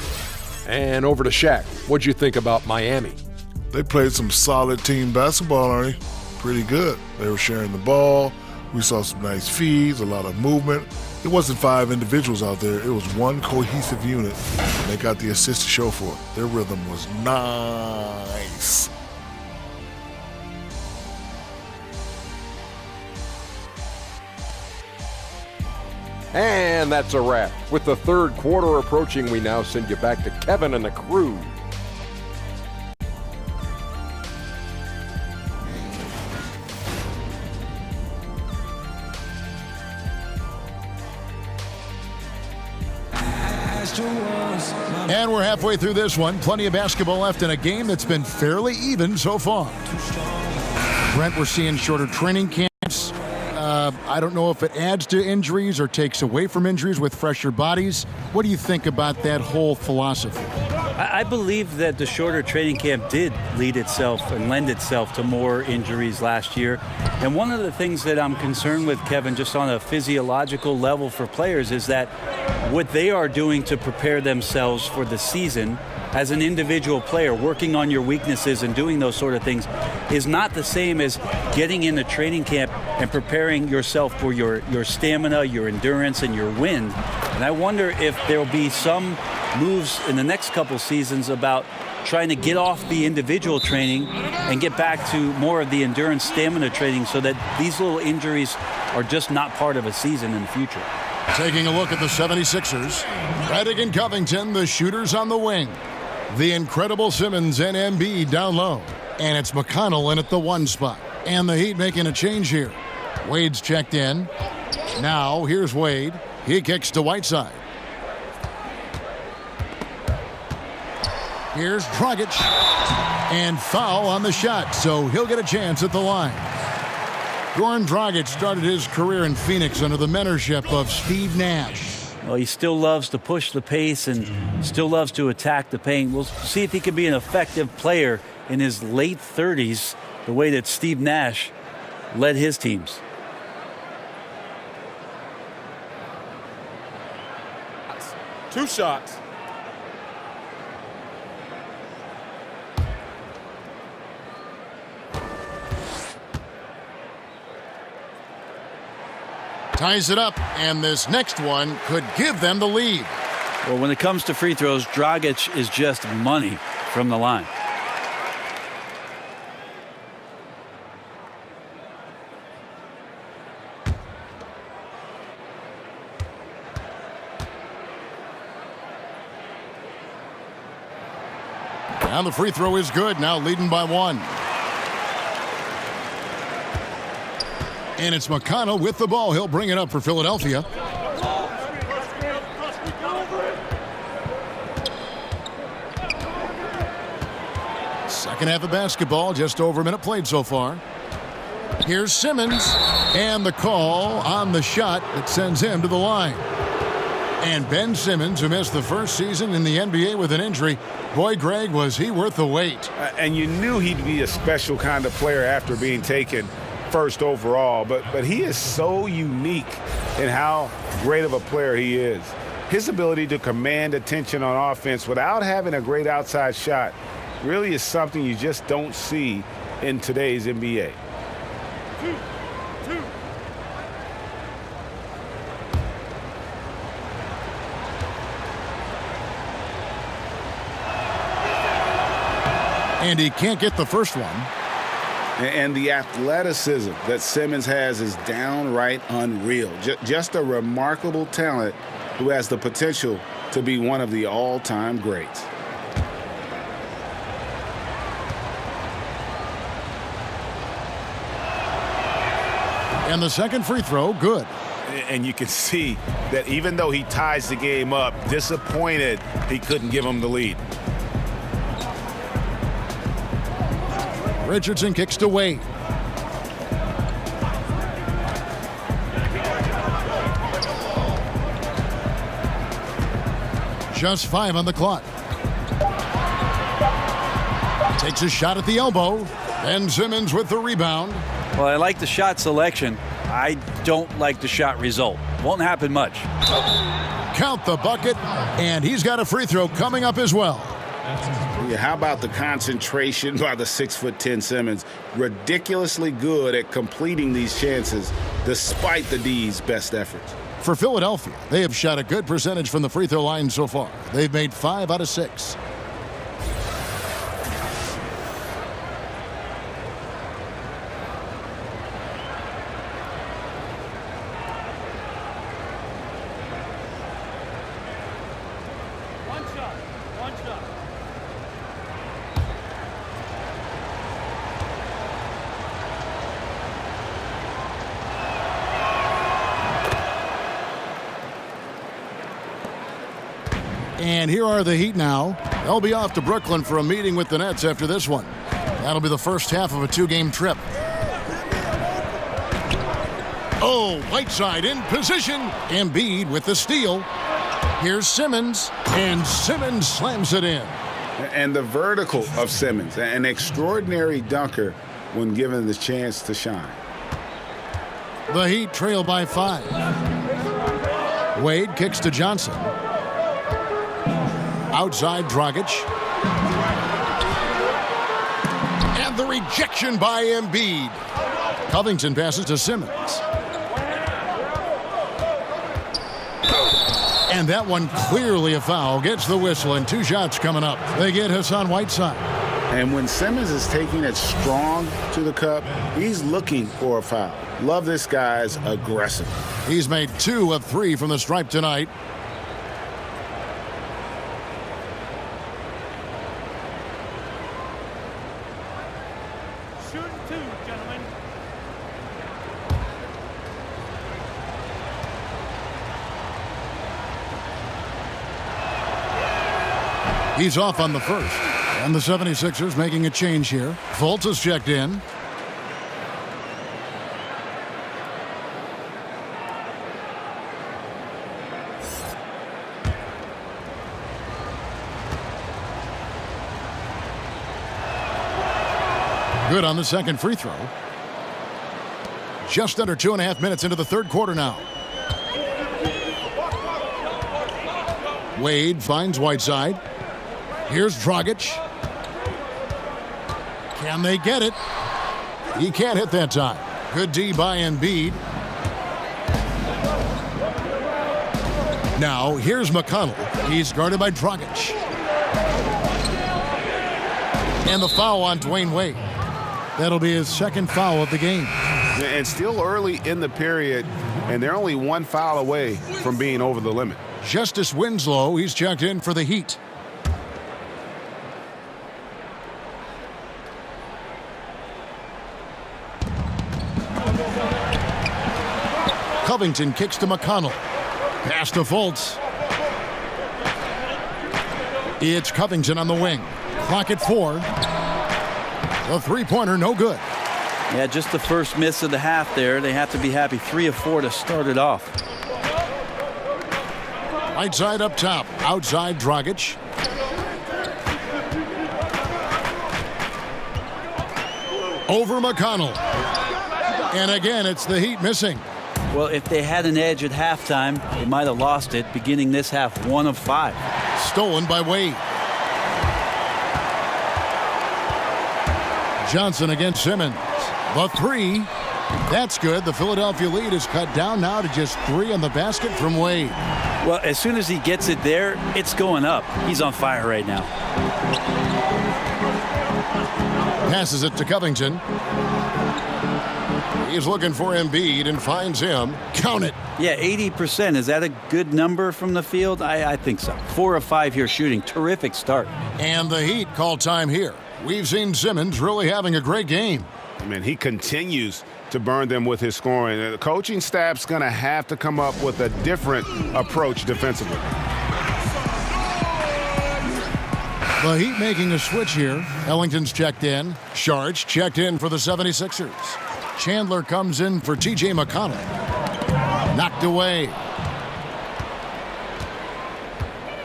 And over to Shaq. What'd you think about Miami? They played some solid team basketball, Ernie. Pretty good. They were sharing the ball. We saw some nice feeds, a lot of movement. It wasn't 5 individuals out there. It was one cohesive unit, and they got the assist to show for it. Their rhythm was nice. And that's a wrap. With the third quarter approaching, we now send you back to Kevin and the crew. And we're halfway through this one. Plenty of basketball left in a game that's been fairly even so far. Brent, we're seeing shorter training camps. I don't know if it adds to injuries or takes away from injuries with fresher bodies. What do you think about that whole philosophy? I believe that the shorter training camp did lead itself and lend itself to more injuries last year. And one of the things that I'm concerned with, Kevin, just on a physiological level for players, is that what they are doing to prepare themselves for the season as an individual player, working on your weaknesses and doing those sort of things, is not the same as getting into training camp and preparing yourself for your stamina, your endurance, and your wind. And I wonder if there will be some moves in the next couple seasons about trying to get off the individual training and get back to more of the endurance stamina training so that these little injuries are just not part of a season in the future. Taking a look at the 76ers, Redick and Covington, the shooters on the wing. The incredible Simmons and Embiid down low. And it's McConnell in at the 1 spot. And the Heat making a change here. Wade's checked in. Now here's Wade. He kicks to Whiteside. Here's Dragic. And foul on the shot, so he'll get a chance at the line. Goran Dragic started his career in Phoenix under the mentorship of Steve Nash. Well, he still loves to push the pace and still loves to attack the paint. We'll see if he can be an effective player in his late 30s, the way that Steve Nash led his teams. Two shots. Ties it up, and this next one could give them the lead. Well, when it comes to free throws, Dragic is just money from the line. And the free throw is good, now leading by 1. And it's McConnell with the ball. He'll bring it up for Philadelphia. Second half of basketball, just over a minute played so far. Here's Simmons, and the call on the shot that sends him to the line. And Ben Simmons, who missed the first season in the NBA with an injury, boy, Greg, was he worth the wait. And you knew he'd be a special kind of player after being taken first overall, but he is so unique in how great of a player he is. His ability to command attention on offense without having a great outside shot really is something you just don't see in today's NBA. And he can't get the first one. And the athleticism that Simmons has is downright unreal. Just a remarkable talent who has the potential to be one of the all-time greats. And the second free throw, good. And you can see that even though he ties the game up, disappointed he couldn't give him the lead. Richardson kicks to Wade. Just 5 on the clock. Takes a shot at the elbow. Ben Simmons with the rebound. Well, I like the shot selection. I don't like the shot result. Won't happen much. Count the bucket, and he's got a free throw coming up as well. Yeah, how about the concentration by the 6'10" Simmons? Ridiculously good at completing these chances despite the D's best efforts. For Philadelphia, they have shot a good percentage from the free throw line so far. They've made 5 out of 6. And here are the Heat now. They'll be off to Brooklyn for a meeting with the Nets after this one. That'll be the first half of a 2-game trip. Oh, Whiteside in position. Embiid with the steal. Here's Simmons, and Simmons slams it in. And the vertical of Simmons, an extraordinary dunker when given the chance to shine. The Heat trail by 5. Wade kicks to Johnson. Outside Dragic. And the rejection by Embiid. Covington passes to Simmons. And that one clearly a foul. Gets the whistle, and 2 shots coming up. They get Hassan Whiteside. And when Simmons is taking it strong to the cup, he's looking for a foul. Love this guy's aggressive. He's made 2 of 3 from the stripe tonight. He's off on the first. And the 76ers making a change here. Fultz is checked in. Good on the second free throw. Just under 2.5 minutes into the third quarter now. Wade finds Whiteside. Here's Dragic. Can they get it? He can't hit that time. Good D by Embiid. Now, here's McConnell. He's guarded by Dragic. And the foul on Dwayne Wade. That'll be his second foul of the game. And still early in the period, and they're only one foul away from being over the limit. Justice Winslow, he's checked in for the Heat. Covington kicks to McConnell. Pass to Fultz. It's Covington on the wing. Clock at 4. The three-pointer, no good. Yeah, just the first miss of the half there. They have to be happy. 3 of 4 to start it off. Right side up top. Outside Dragic. Over McConnell. And again, it's the Heat missing. Well, if they had an edge at halftime, they might have lost it. Beginning this half, 1 of 5. Stolen by Wade. Johnson against Simmons. The 3. That's good. The Philadelphia lead is cut down now to just 3 on the basket from Wade. Well, as soon as he gets it there, it's going up. He's on fire right now. Passes it to Covington. He's looking for Embiid and finds him. Count it. Yeah, 80%. Is that a good number from the field? I think so. 4 of 5 here shooting. Terrific start. And the Heat call time here. We've seen Simmons really having a great game. I mean, he continues to burn them with his scoring. The coaching staff's going to have to come up with a different approach defensively. The Heat making a switch here. Ellington's checked in. Sharge checked in for the 76ers. Chandler comes in for T.J. McConnell. Knocked away.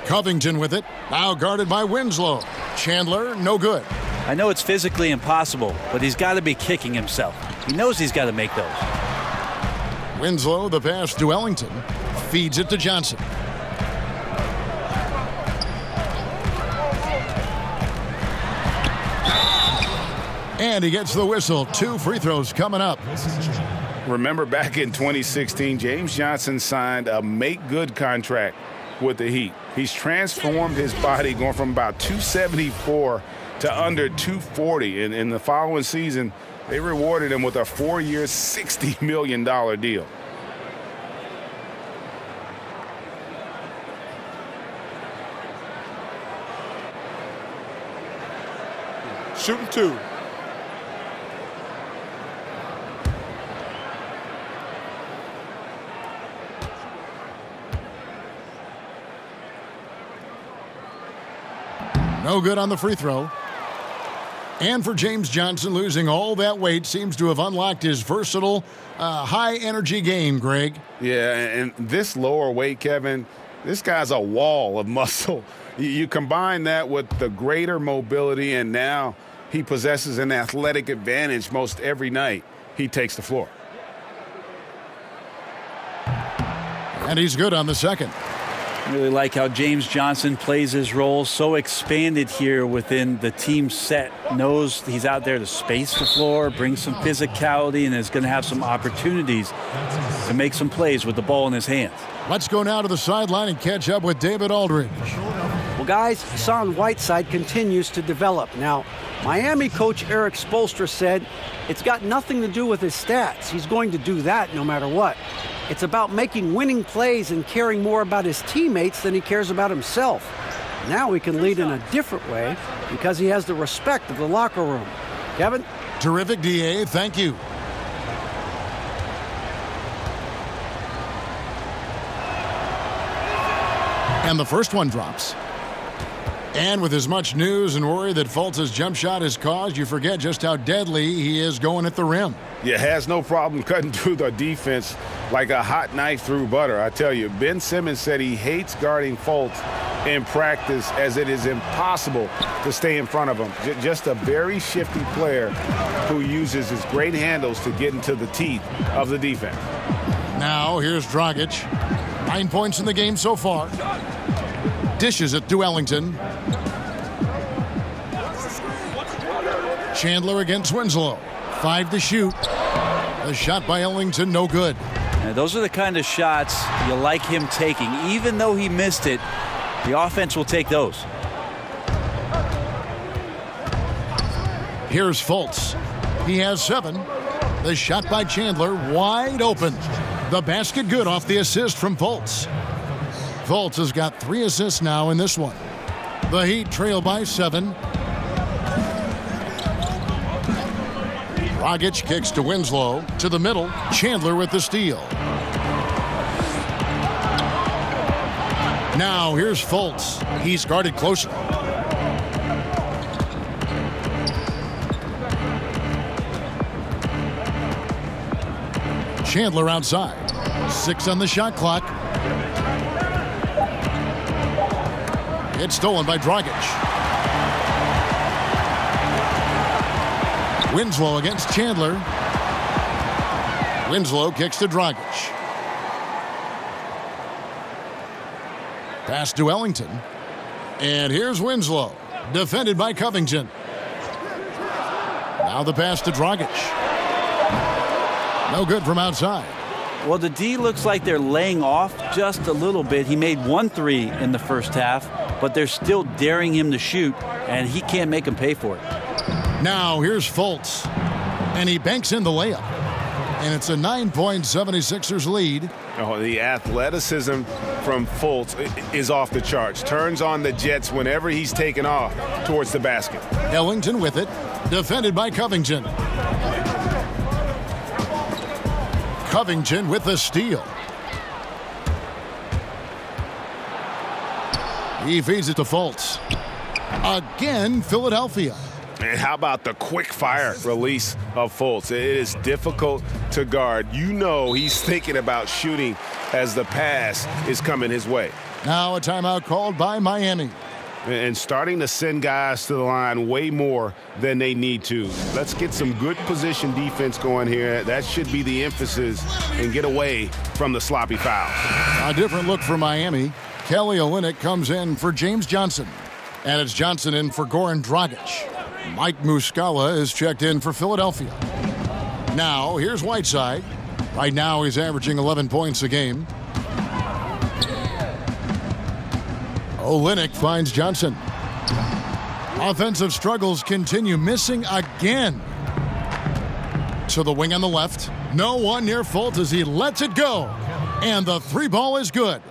Covington with it. Now guarded by Winslow. Chandler, no good. I know it's physically impossible, but he's got to be kicking himself. He knows he's got to make those. Winslow, the pass to Ellington. Feeds it to Johnson. And he gets the whistle. 2 free throws coming up. Remember back in 2016, James Johnson signed a make-good contract with the Heat. He's transformed his body, going from about 274 to under 240. And in the following season, they rewarded him with a 4-year, $60 million deal. Shooting 2. No good on the free throw. And for James Johnson, losing all that weight seems to have unlocked his versatile, high-energy game, Greg. Yeah, and this lower weight, Kevin, this guy's a wall of muscle. You combine that with the greater mobility, and now he possesses an athletic advantage most every night he takes the floor. And he's good on the second. I really like how James Johnson plays his role, so expanded here within the team set. Knows he's out there to space the floor, bring some physicality, and is going to have some opportunities to make some plays with the ball in his hands. Let's go now to the sideline and catch up with David Aldridge. Well, guys, Hassan Whiteside continues to develop. Now, Miami coach Eric Spoelstra said it's got nothing to do with his stats. He's going to do that no matter what. It's about making winning plays and caring more about his teammates than he cares about himself. Now he can lead in a different way because he has the respect of the locker room. Kevin? Terrific, D.A. Thank you. And the first one drops. And with as much news and worry that Fultz's jump shot has caused, you forget just how deadly he is going at the rim. Yeah, has no problem cutting through the defense like a hot knife through butter. I tell you, Ben Simmons said he hates guarding Fultz in practice as it is impossible to stay in front of him. Just a very shifty player who uses his great handles to get into the teeth of the defense. Now here's Dragic. 9 points in the game so far. Dishes it to Ellington. Chandler against Winslow. 5 to shoot. The shot by Ellington, no good. And those are the kind of shots you like him taking. Even though he missed it, the offense will take those. Here's Fultz. He has 7. The shot by Chandler wide open. The basket good off the assist from Fultz. Fultz has got 3 assists now in this one. The Heat trail by 7. Dragic kicks to Winslow. To the middle. Chandler with the steal. Now here's Fultz. He's guarded closer. Chandler outside. 6 on the shot clock. It's stolen by Dragic. Winslow against Chandler. Winslow kicks to Dragic. Pass to Ellington. And here's Winslow. Defended by Covington. Now the pass to Dragic. No good from outside. Well, the D looks like they're laying off just a little bit. He made 1 3 in the first half, but they're still daring him to shoot, and he can't make them pay for it. Now here's Fultz, and he banks in the layup. And it's a 9-point 76ers lead. Oh, the athleticism from Fultz is off the charts. Turns on the Jets whenever he's taken off towards the basket. Ellington with it, defended by Covington. Covington with the steal. He feeds it to Fultz. Again, Philadelphia. And how about the quick fire release of Fultz? It is difficult to guard. You know he's thinking about shooting as the pass is coming his way. Now a timeout called by Miami. And starting to send guys to the line way more than they need to. Let's get some good position defense going here. That should be the emphasis, and get away from the sloppy foul. A different look for Miami. Kelly Olynyk comes in for James Johnson. And it's Johnson in for Goran Dragic. Mike Muscala is checked in for Philadelphia. Now, here's Whiteside. Right now, he's averaging 11 points a game. Olynyk finds Johnson. Offensive struggles continue, missing again. To the wing on the left. No one near Fultz as he lets it go. And the 3 ball is good.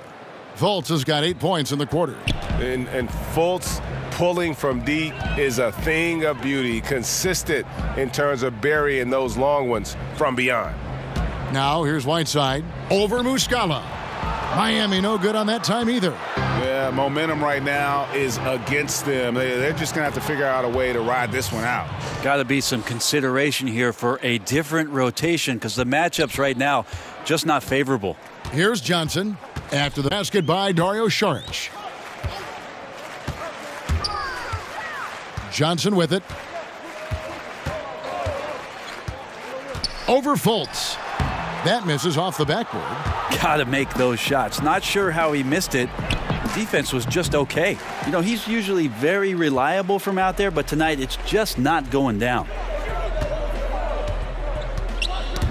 Fultz has got 8 points in the quarter. And Fultz pulling from deep is a thing of beauty. Consistent in terms of burying those long ones from beyond. Now here's Whiteside. Over Muscala. Miami no good on that time either. Yeah, momentum right now is against them. They're just going to have to figure out a way to ride this one out. Got to be some consideration here for a different rotation because the matchups right now just not favorable. Here's Johnson after the basket by Dario Saric. Johnson with it. Over Fultz. That misses off the backboard. Got to make those shots. Not sure how he missed it. The defense was just okay. You know, he's usually very reliable from out there, but tonight it's just not going down.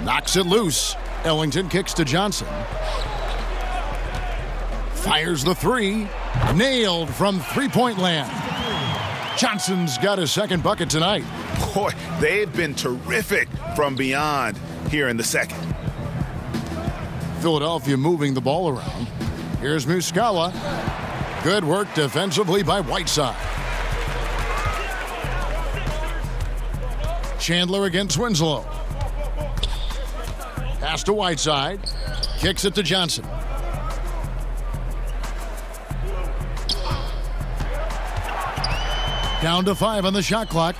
Knocks it loose. Ellington kicks to Johnson. Fires the 3. Nailed from three-point land. Johnson's got his second bucket tonight. Boy, they've been terrific from beyond here in the second. Philadelphia moving the ball around. Here's Muscala. Good work defensively by Whiteside. Chandler against Winslow. Pass to Whiteside. Kicks it to Johnson. Down to 5 on the shot clock.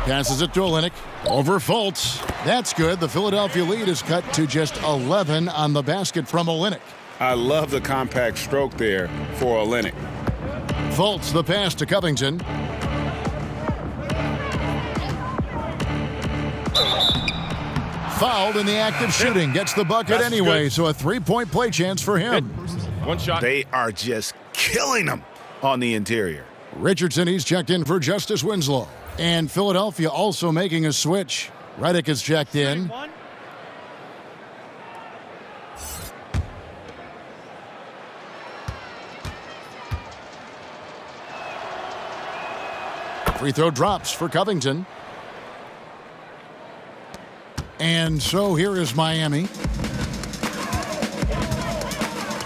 Passes it to Olynyk. Over Fultz. That's good. The Philadelphia lead is cut to just 11 on the basket from Olynyk. I love the compact stroke there for Olynyk. Fultz the pass to Covington. Fouled in the act of shooting. Gets the bucket anyway, so a 3-point play chance for him. One shot. They are just killing them on the interior. Richardson, he's checked in for Justice Free throw drops for Covington. And so here is Miami.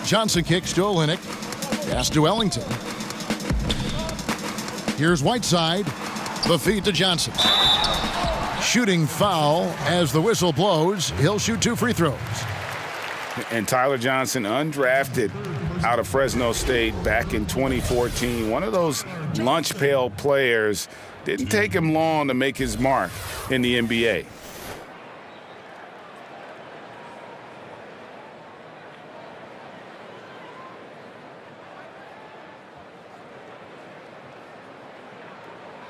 Johnson kicks to Olynyk. Pass to Ellington. Here's Whiteside. The feed to Johnson. Shooting foul as the whistle blows. He'll shoot 2 free throws. And Tyler Johnson, undrafted out of Fresno State back in 2014. One of those lunch pail players. Didn't take him long to make his mark in the NBA.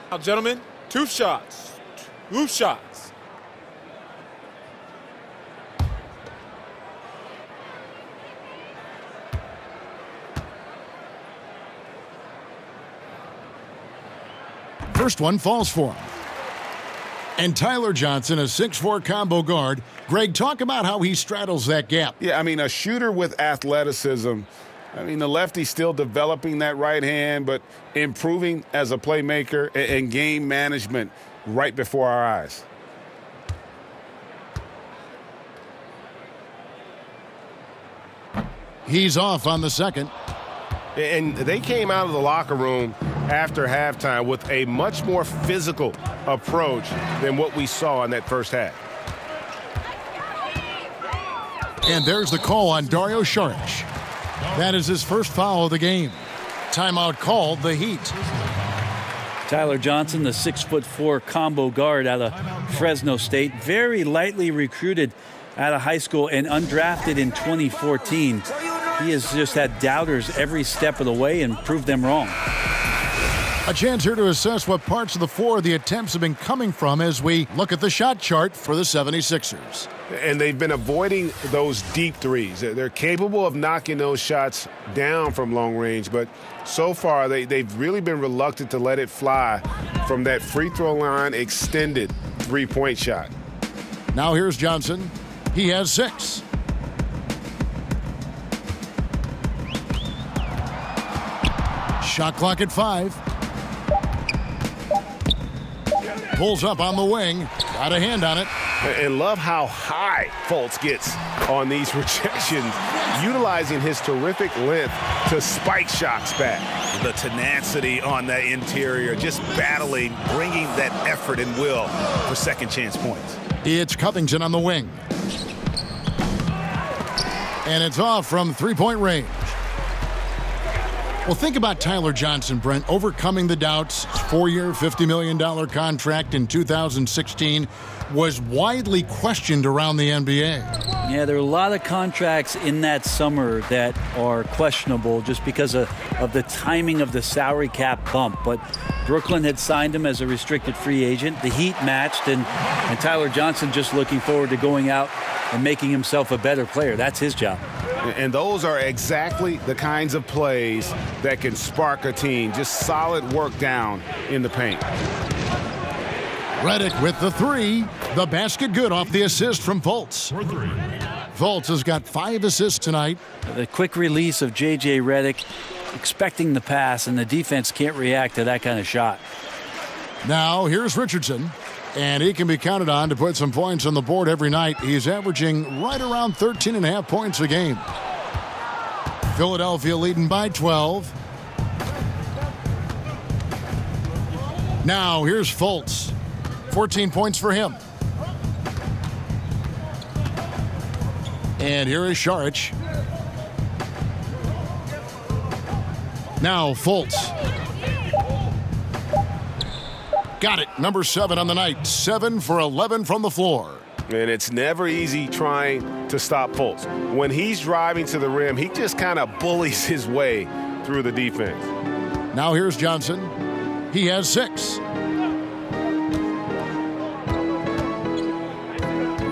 Now, gentlemen, 2 shots. 2 shots. First one falls for him. And Tyler Johnson, a 6'4" combo guard. Greg, talk about how he straddles that gap. Yeah, I mean, a shooter with athleticism. I mean, the lefty's still developing that right hand, but improving as a playmaker and game management right before our eyes. He's off on the second. And they came out of the locker room after halftime with a much more physical approach than what we saw in that first half. And there's the call on Dario Saric. That is his first foul of the game. Timeout called, the Heat. Tyler Johnson, the 6'4" combo guard out of Fresno State, very lightly recruited out of high school and undrafted in 2014. He has just had doubters every step of the way and proved them wrong. A chance here to assess what parts of the floor the attempts have been coming from as we look at the shot chart for the 76ers. And they've been avoiding those deep threes. They're capable of knocking those shots down from long range, but so far they've really been reluctant to let it fly from that free throw line extended three-point shot. Now here's Johnson. He has 6. Shot clock at 5. Pulls up on the wing. Got a hand on it. And love how high Fultz gets on these rejections, utilizing his terrific length to spike shots back. The tenacity on that interior, just battling, bringing that effort and will for second chance points. It's Covington on the wing. And it's off from three-point range. Well, think about Tyler Johnson, Brent, overcoming the doubts. His 4-year, $50 million contract in 2016 was widely questioned around the NBA. Yeah, there are a lot of contracts in that summer that are questionable just because of the timing of the salary cap bump. But Brooklyn had signed him as a restricted free agent. The Heat matched, and Tyler Johnson just looking forward to going out and making himself a better player. That's his job. And those are exactly the kinds of plays that can spark a team. Just solid work down in the paint. Redick with the 3. The basket good off the assist from Fultz. Fultz has got 5 assists tonight. The quick release of J.J. Redick, expecting the pass, and the defense can't react to that kind of shot. Now here's Richardson. And he can be counted on to put some points on the board every night. He's averaging right around 13.5 points a game. Philadelphia leading by 12. Now here's Fultz. 14 points for him. And here is Saric. Now Fultz. Got it. Number 7 on the night. 7 for 11 from the floor. And it's never easy trying to stop Fultz. When he's driving to the rim, he just kind of bullies his way through the defense. Now here's Johnson. He has 6.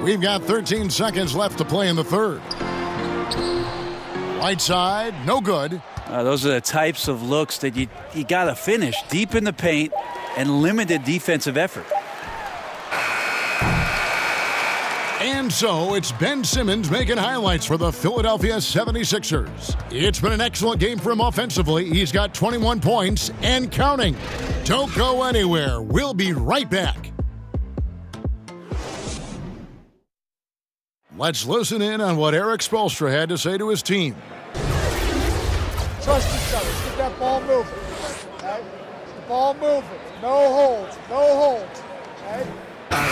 We've got 13 seconds left to play in the third. Whiteside, no good. Those are the types of looks that you got to finish deep in the paint and limited defensive effort. And so it's Ben Simmons making highlights for the Philadelphia 76ers. It's been an excellent game for him offensively. He's got 21 points and counting. Don't go anywhere. We'll be right back. Let's listen in on what Eric Spoelstra had to say to his team. Trust each other. Keep that ball moving. Okay? The ball moving. No holds. No holds. Okay?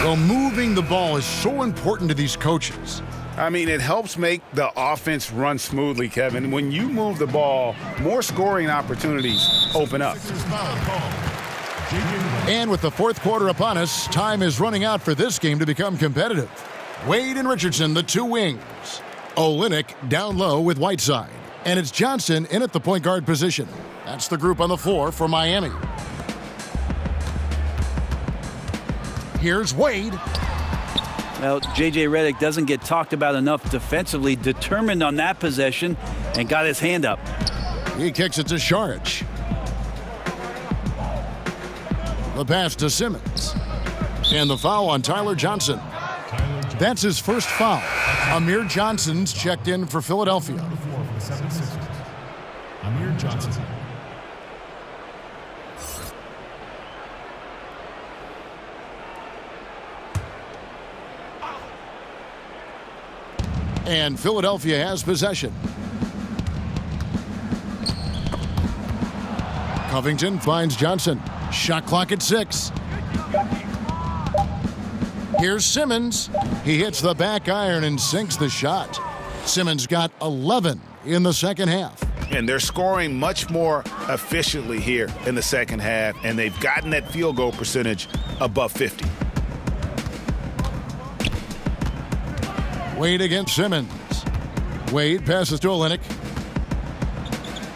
Well, moving the ball is so important to these coaches. I mean, it helps make the offense run smoothly, Kevin. When you move the ball, more scoring opportunities open up. And with the fourth quarter upon us, time is running out for this game to become competitive. Wade and Richardson, the two wings. Olynyk down low with Whiteside. And it's Johnson in at the point guard position. That's the group on the floor for Miami. Here's Wade. Well, J.J. Redick doesn't get talked about enough defensively, determined on that possession, and got his hand up. He kicks it to Saric. The pass to Simmons. And the foul on Tyler Johnson. That's his first foul. Amir Johnson's checked in for Philadelphia. Amir Johnson. And Philadelphia has possession. Covington finds Johnson. Shot clock at 6. Here's Simmons. He hits the back iron and sinks the shot. Simmons got 11 in the second half. And they're scoring much more efficiently here in the second half, and they've gotten that field goal percentage above 50. Wade against Simmons. Wade passes to Olynyk.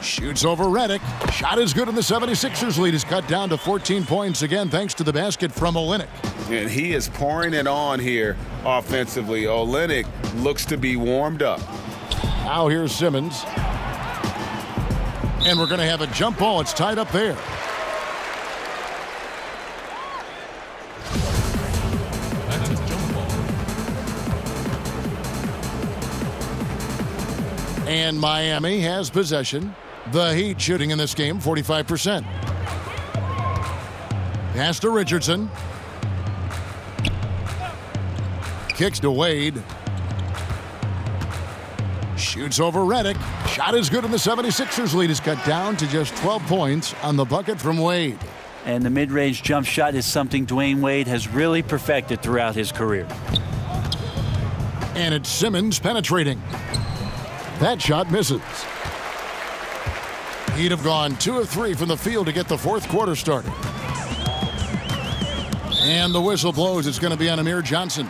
Shoots over Redick. Shot is good, and the 76ers lead is cut down to 14 points again thanks to the basket from Olynyk. And he is pouring it on here offensively. Olynyk looks to be warmed up. Now here's Simmons. And we're going to have a jump ball. It's tied up there. That's a jump ball. And Miami has possession. The Heat shooting in this game 45%. Pass to Richardson. Kicks to Wade. Shoots over Redick. Shot is good, and the 76ers lead is cut down to just 12 points on the bucket from Wade. And the mid-range jump shot is something Dwayne Wade has really perfected throughout his career. And it's Simmons penetrating. That shot misses. He'd have gone 2 of 3 from the field to get the fourth quarter started. And the whistle blows. It's going to be on Amir Johnson.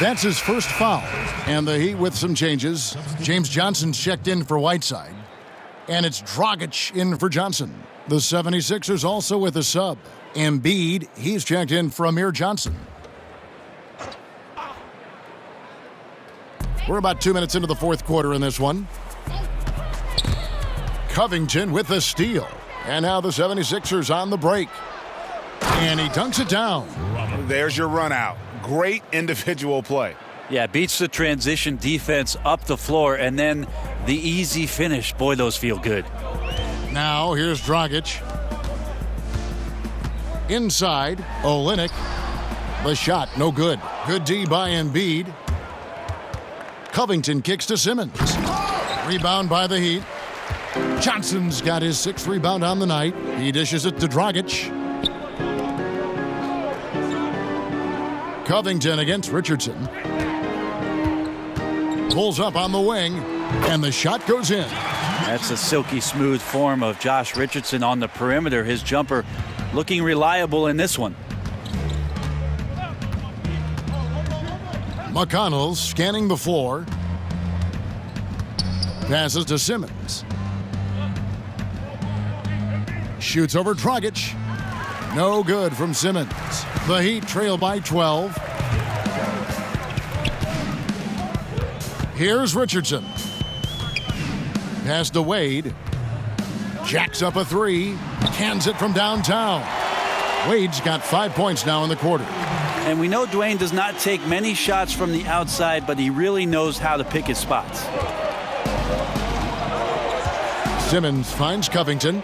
That's his first foul. And the Heat with some changes. James Johnson's checked in for Whiteside. And it's Dragic in for Johnson. The 76ers also with a sub. Embiid, he's checked in for Amir Johnson. We're about 2 minutes into the fourth quarter in this one. Covington with the steal. And now the 76ers on the break. And he dunks it down. There's your run out. Great individual play. Yeah, beats the transition defense up the floor, and then the easy finish. Boy, those feel good. Now here's Dragic. Inside, Olynyk. The shot, no good. Good D by Embiid. Covington kicks to Simmons. Rebound by the Heat. Johnson's got his 6th rebound on the night. He dishes it to Dragic. Covington against Richardson. Pulls up on the wing, and the shot goes in. That's a silky smooth form of Josh Richardson on the perimeter. His jumper looking reliable in this one. McConnell scanning the floor. Passes to Simmons. Shoots over Dragic. No good from Simmons. The Heat trail by 12. Here's Richardson. Pass to Wade. Jacks up a 3. Cans it from downtown. Wade's got 5 points now in the quarter. And we know Dwayne does not take many shots from the outside, but he really knows how to pick his spots. Simmons finds Covington.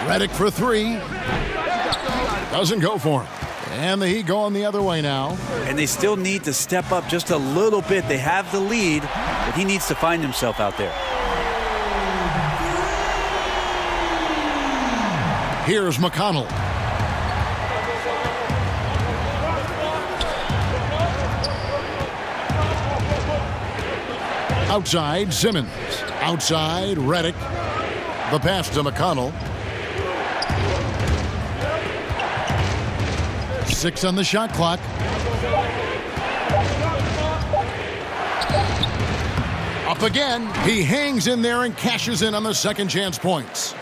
Redick for three. Doesn't go for him. And the Heat going the other way now. And they still need to step up just a little bit. They have the lead, but he needs to find himself out there. Here's McConnell. Outside, Simmons. Outside, Redick. The pass to McConnell. 6 on the shot clock. Up again. He hangs in there and cashes in on the second chance points.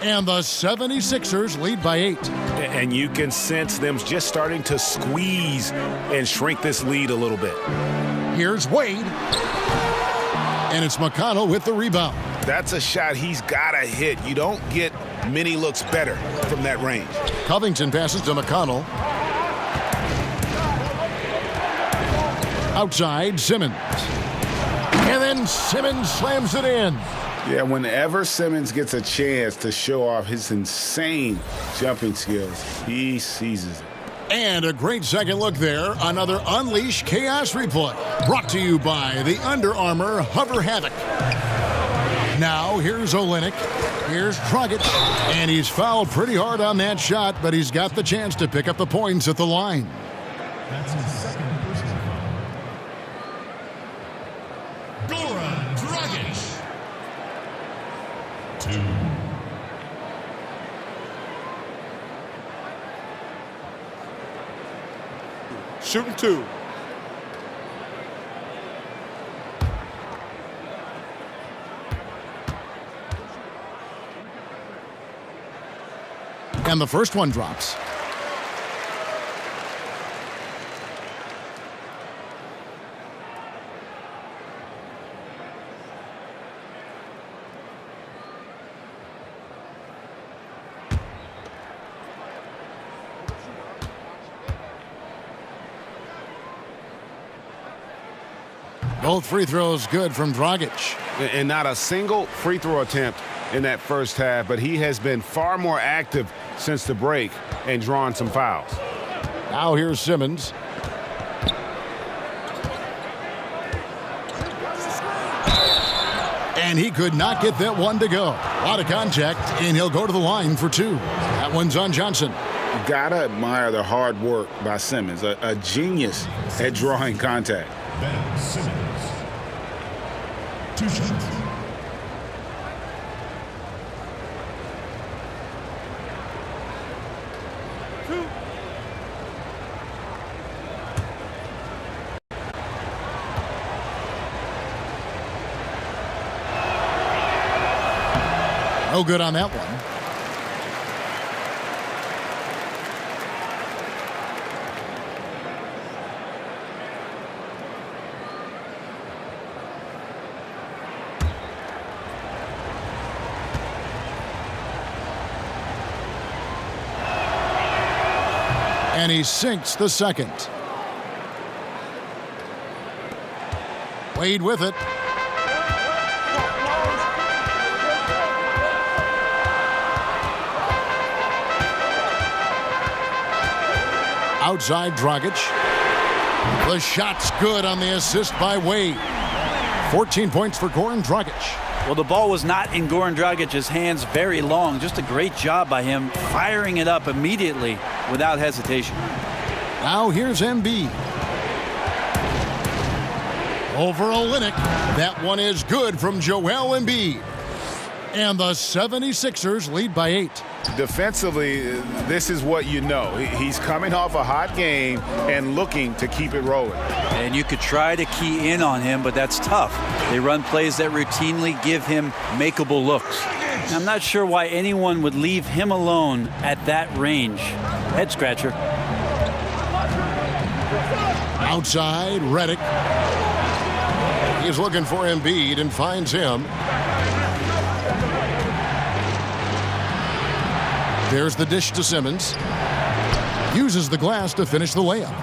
And the 76ers lead by 8. And you can sense them just starting to squeeze and shrink this lead a little bit. Here's Wade. And it's McConnell with the rebound. That's a shot he's got to hit. You don't get many looks better from that range. Covington passes to McConnell. Outside, Simmons. And then Simmons slams it in. Yeah, whenever Simmons gets a chance to show off his insane jumping skills, he seizes it. And a great second look there. Another Unleash Chaos replay. Brought to you by the Under Armour Hover Havoc. Now, here's Olynyk. Here's Dragic. And he's fouled pretty hard on that shot, but he's got the chance to pick up the points at the line. That's his second personal foul. Goran Dragic. 2. Shooting 2. And the first one drops. Both free throws good from Dragic. And not a single free throw attempt in that first half, but he has been far more active since the break and drawn some fouls. Now here's Simmons. And he could not get that one to go. A lot of contact, and he'll go to the line for 2. That one's on Johnson. You gotta admire the hard work by Simmons, a genius at drawing contact. Ben Simmons. 2 shots. No good on that one. And he sinks the second. Wade with it. Outside Dragic. The shot's good on the assist by Wade. 14 points for Goran Dragic. Well, the ball was not in Goran Dragic's hands very long. Just a great job by him firing it up immediately without hesitation. Now here's Embiid. Over Olynyk. That one is good from Joel Embiid. And the 76ers lead by 8. Defensively, this is what you know. He's coming off a hot game and looking to keep it rolling. And you could try to key in on him, but that's tough. They run plays that routinely give him makeable looks. I'm not sure why anyone would leave him alone at that range. Head scratcher. Outside, Redick. He's looking for Embiid and finds him. There's the dish to Simmons. uses the glass to finish the layup.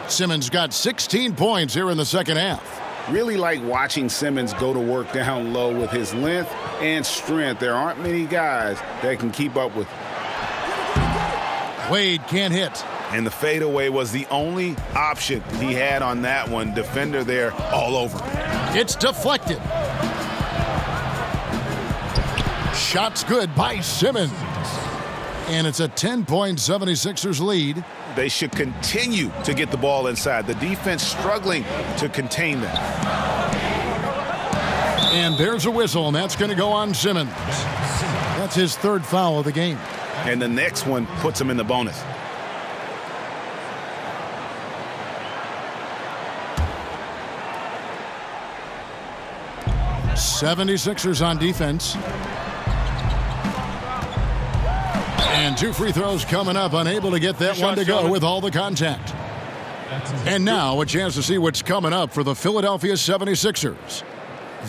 Simmons got 16 points here in the second half. Really like watching Simmons go to work down low with his length and strength. There aren't many guys that can keep up with him. Wade can't hit. And the fadeaway was the only option he had on that one. Defender there all over. It's deflected. Shot's good by Simmons. And it's a 10-point 76ers lead. They should continue to get the ball inside. The defense struggling to contain that. And there's a whistle, and that's going to go on Simmons. That's his third foul of the game. And the next one puts him in the bonus. '76ers on defense. And 2 free throws coming up, unable to get that one to go with all the contact. And now a chance to see what's coming up for the Philadelphia 76ers.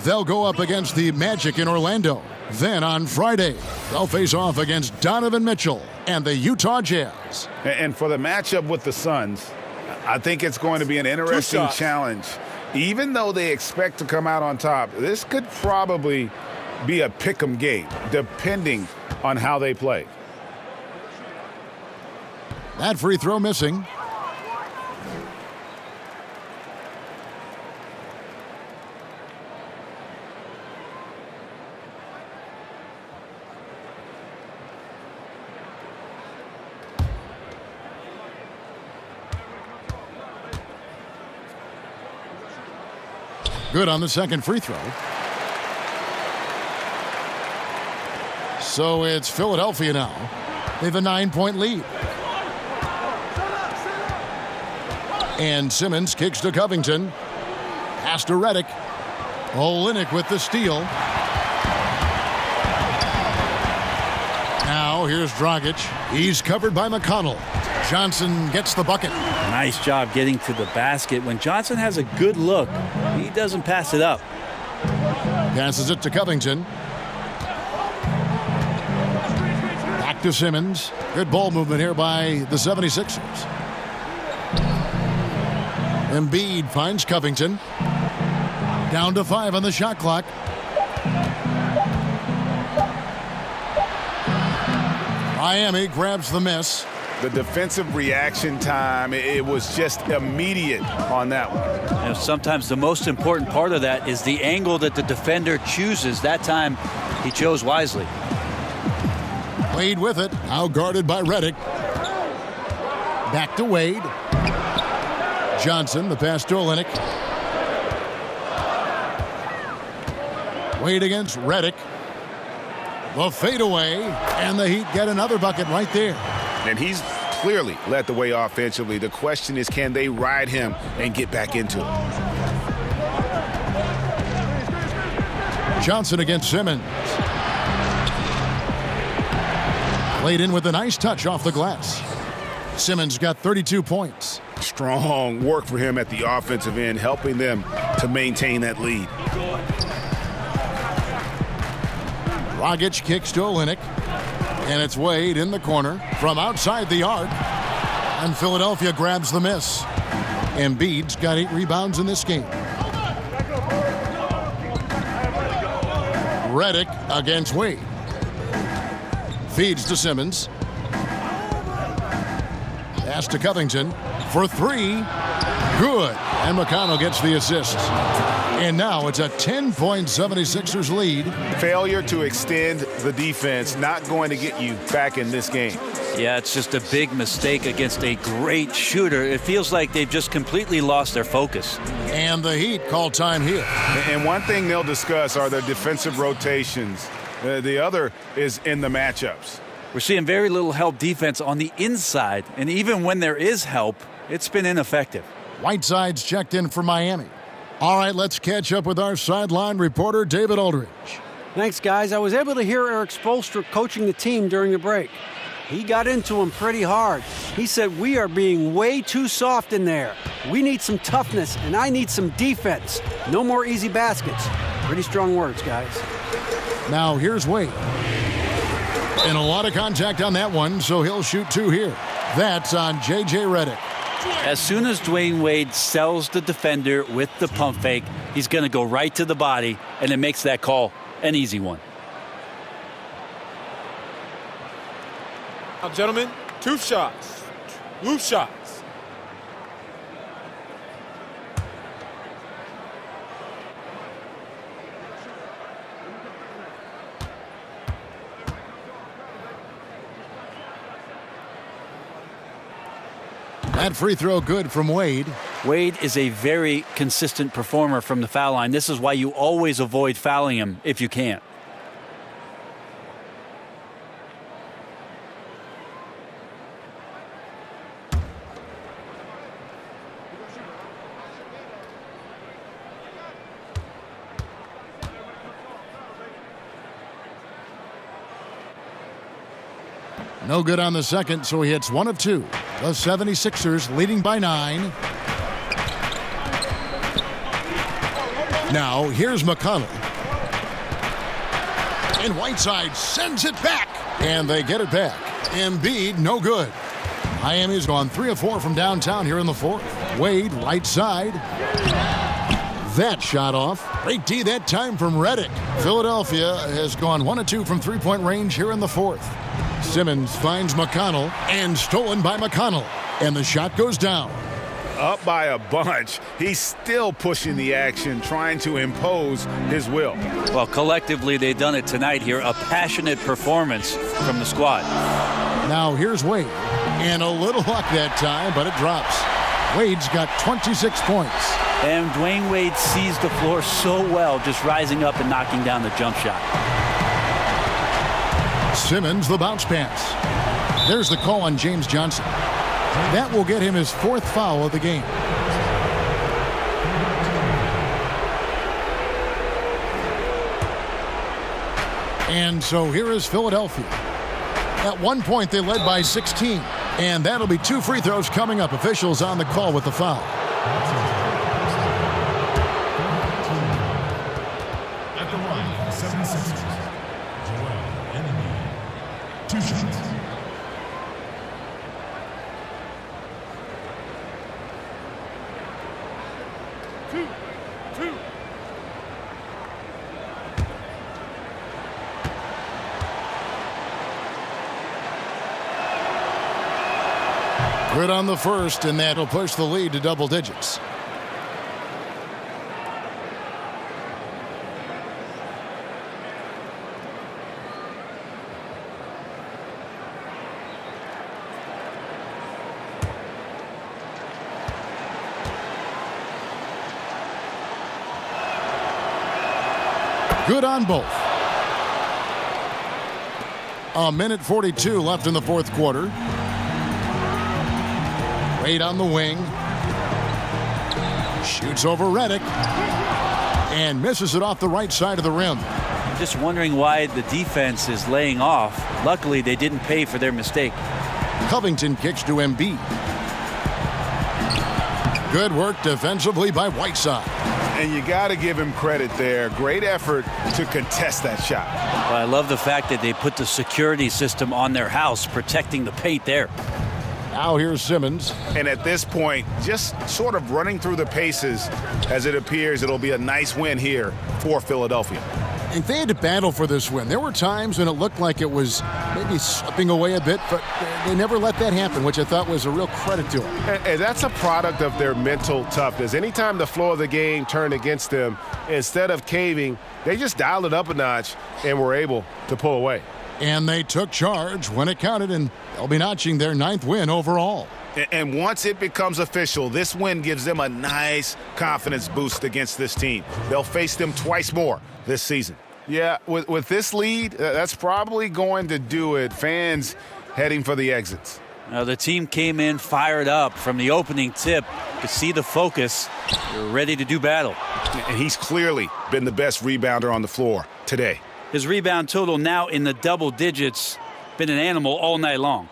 They'll go up against the Magic in Orlando. Then on Friday, they'll face off against Donovan Mitchell and the Utah Jazz. And for the matchup with the Suns, I think it's going to be an interesting challenge. Even though they expect to come out on top, this could probably be a pick-em game, depending on how they play. That free throw missing. Good on the second free throw. So it's Philadelphia now. They have a 9-point lead. And Simmons kicks to Covington. Pass to Redick. Olynyk with the steal. Now here's Dragic. He's covered by McConnell. Johnson gets the bucket. Nice job getting to the basket. When Johnson has a good look, he doesn't pass it up. Passes it to Covington. Back to Simmons. Good ball movement here by the 76ers. Embiid finds Covington. Down to 5 on the shot clock. Miami grabs the miss. The defensive reaction time, it was just immediate on that one. And sometimes the most important part of that is the angle that the defender chooses. That time, he chose wisely. Wade with it, now guarded by Redick. Back to Wade. Johnson, the pass to Olynyk. Wade against Redick. The fadeaway, and the Heat get another bucket right there. And he's clearly led the way offensively. The question is, can they ride him and get back into it? Johnson against Simmons. Played in with a nice touch off the glass. Simmons got 32 points. Strong work for him at the offensive end, helping them to maintain that lead. Dragic kicks to Olynyk. And it's Wade in the corner from outside the arc. And Philadelphia grabs the miss. Embiid's got 8 rebounds in this game. Redick against Wade. Feeds to Simmons. Pass to Covington for 3. Good. And McConnell gets the assist. And now it's a 10-point 76ers lead. Failure to extend the defense, not going to get you back in this game. Yeah, it's just a big mistake against a great shooter. It feels like they've just completely lost their focus. And the Heat call time here. And one thing they'll discuss are their defensive rotations. The other is in the matchups. We're seeing very little help defense on the inside, and even when there is help, it's been ineffective. Whiteside's checked in for Miami. All right, let's catch up with our sideline reporter, David Aldridge. Thanks, guys. I was able to hear Eric Spoelstra coaching the team during the break. He got into him pretty hard. He said, we are being way too soft in there. We need some toughness, and I need some defense. No more easy baskets. Pretty strong words, guys. Now, here's Wade. And a lot of contact on that one, so he'll shoot 2 here. That's on J.J. Redick. As soon as Dwayne Wade sells the defender with the pump fake, he's going to go right to the body, and it makes that call an easy one. Now, gentlemen, 2 shots. Loose shots. That free throw good from Wade. Wade is a very consistent performer from the foul line. This is why you always avoid fouling him if you can. No good on the second, so he hits 1 of 2. The 76ers leading by 9. Now, here's McConnell. And Whiteside sends it back. And they get it back. Embiid, no good. Miami's gone 3 of 4 from downtown here in the fourth. Wade, right side. That shot off. Great D that time from Redick. Philadelphia has gone 1 of 2 from three-point range here in the fourth. Simmons finds McConnell, and stolen by McConnell. And the shot goes down. Up by a bunch. He's still pushing the action, trying to impose his will. Well, collectively, they've done it tonight here. A passionate performance from the squad. Now here's Wade. And a little luck that time, but it drops. Wade's got 26 points. And Dwayne Wade sees the floor so well, just rising up and knocking down the jump shot. Simmons, the bounce pass. There's the call on James Johnson. That will get him his 4th foul of the game. And so here is Philadelphia. At one point, they led by 16. And that'll be 2 free throws coming up. Officials on the call with the foul. At the line, 76ers. 2 shots. Two. Good on the first, and that'll push the lead to double digits. Good on both. 1:42 left in the fourth quarter. Wade on the wing. Shoots over Redick. And misses it off the right side of the rim. Just wondering why the defense is laying off. Luckily, they didn't pay for their mistake. Covington kicks to Embiid. Good work defensively by Whiteside. And you got to give him credit there. Great effort to contest that shot. Well, I love the fact that they put the security system on their house, protecting the paint there. Now here's Simmons. And at this point, just sort of running through the paces, as it appears it'll be a nice win here for Philadelphia. And they had to battle for this win. There were times when it looked like it was maybe slipping away a bit, but they never let that happen, which I thought was a real credit to them. And that's a product of their mental toughness. Anytime the flow of the game turned against them, instead of caving, they just dialed it up a notch and were able to pull away. And they took charge when it counted, and they'll be notching their 9th win overall. And once it becomes official, this win gives them a nice confidence boost against this team. They'll face them twice more this season. Yeah, with this lead, that's probably going to do it. Fans heading for the exits. Now the team came in fired up from the opening tip. You could see the focus. They're ready to do battle. And he's clearly been the best rebounder on the floor today. His rebound total now in the double digits. Been an animal all night long.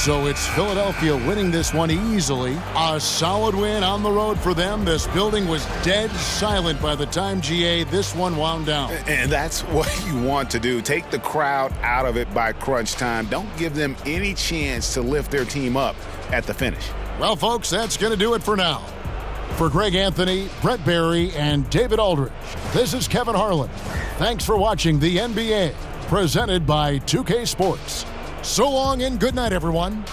So it's Philadelphia winning this one easily. A solid win on the road for them. This building was dead silent by the time, GA, this one wound down. And that's what you want to do. Take the crowd out of it by crunch time. Don't give them any chance to lift their team up at the finish. Well, folks, that's going to do it for now. For Greg Anthony, Brett Barry, and David Aldridge, this is Kevin Harlan. Thanks for watching the NBA, presented by 2K Sports. So long and good night, everyone.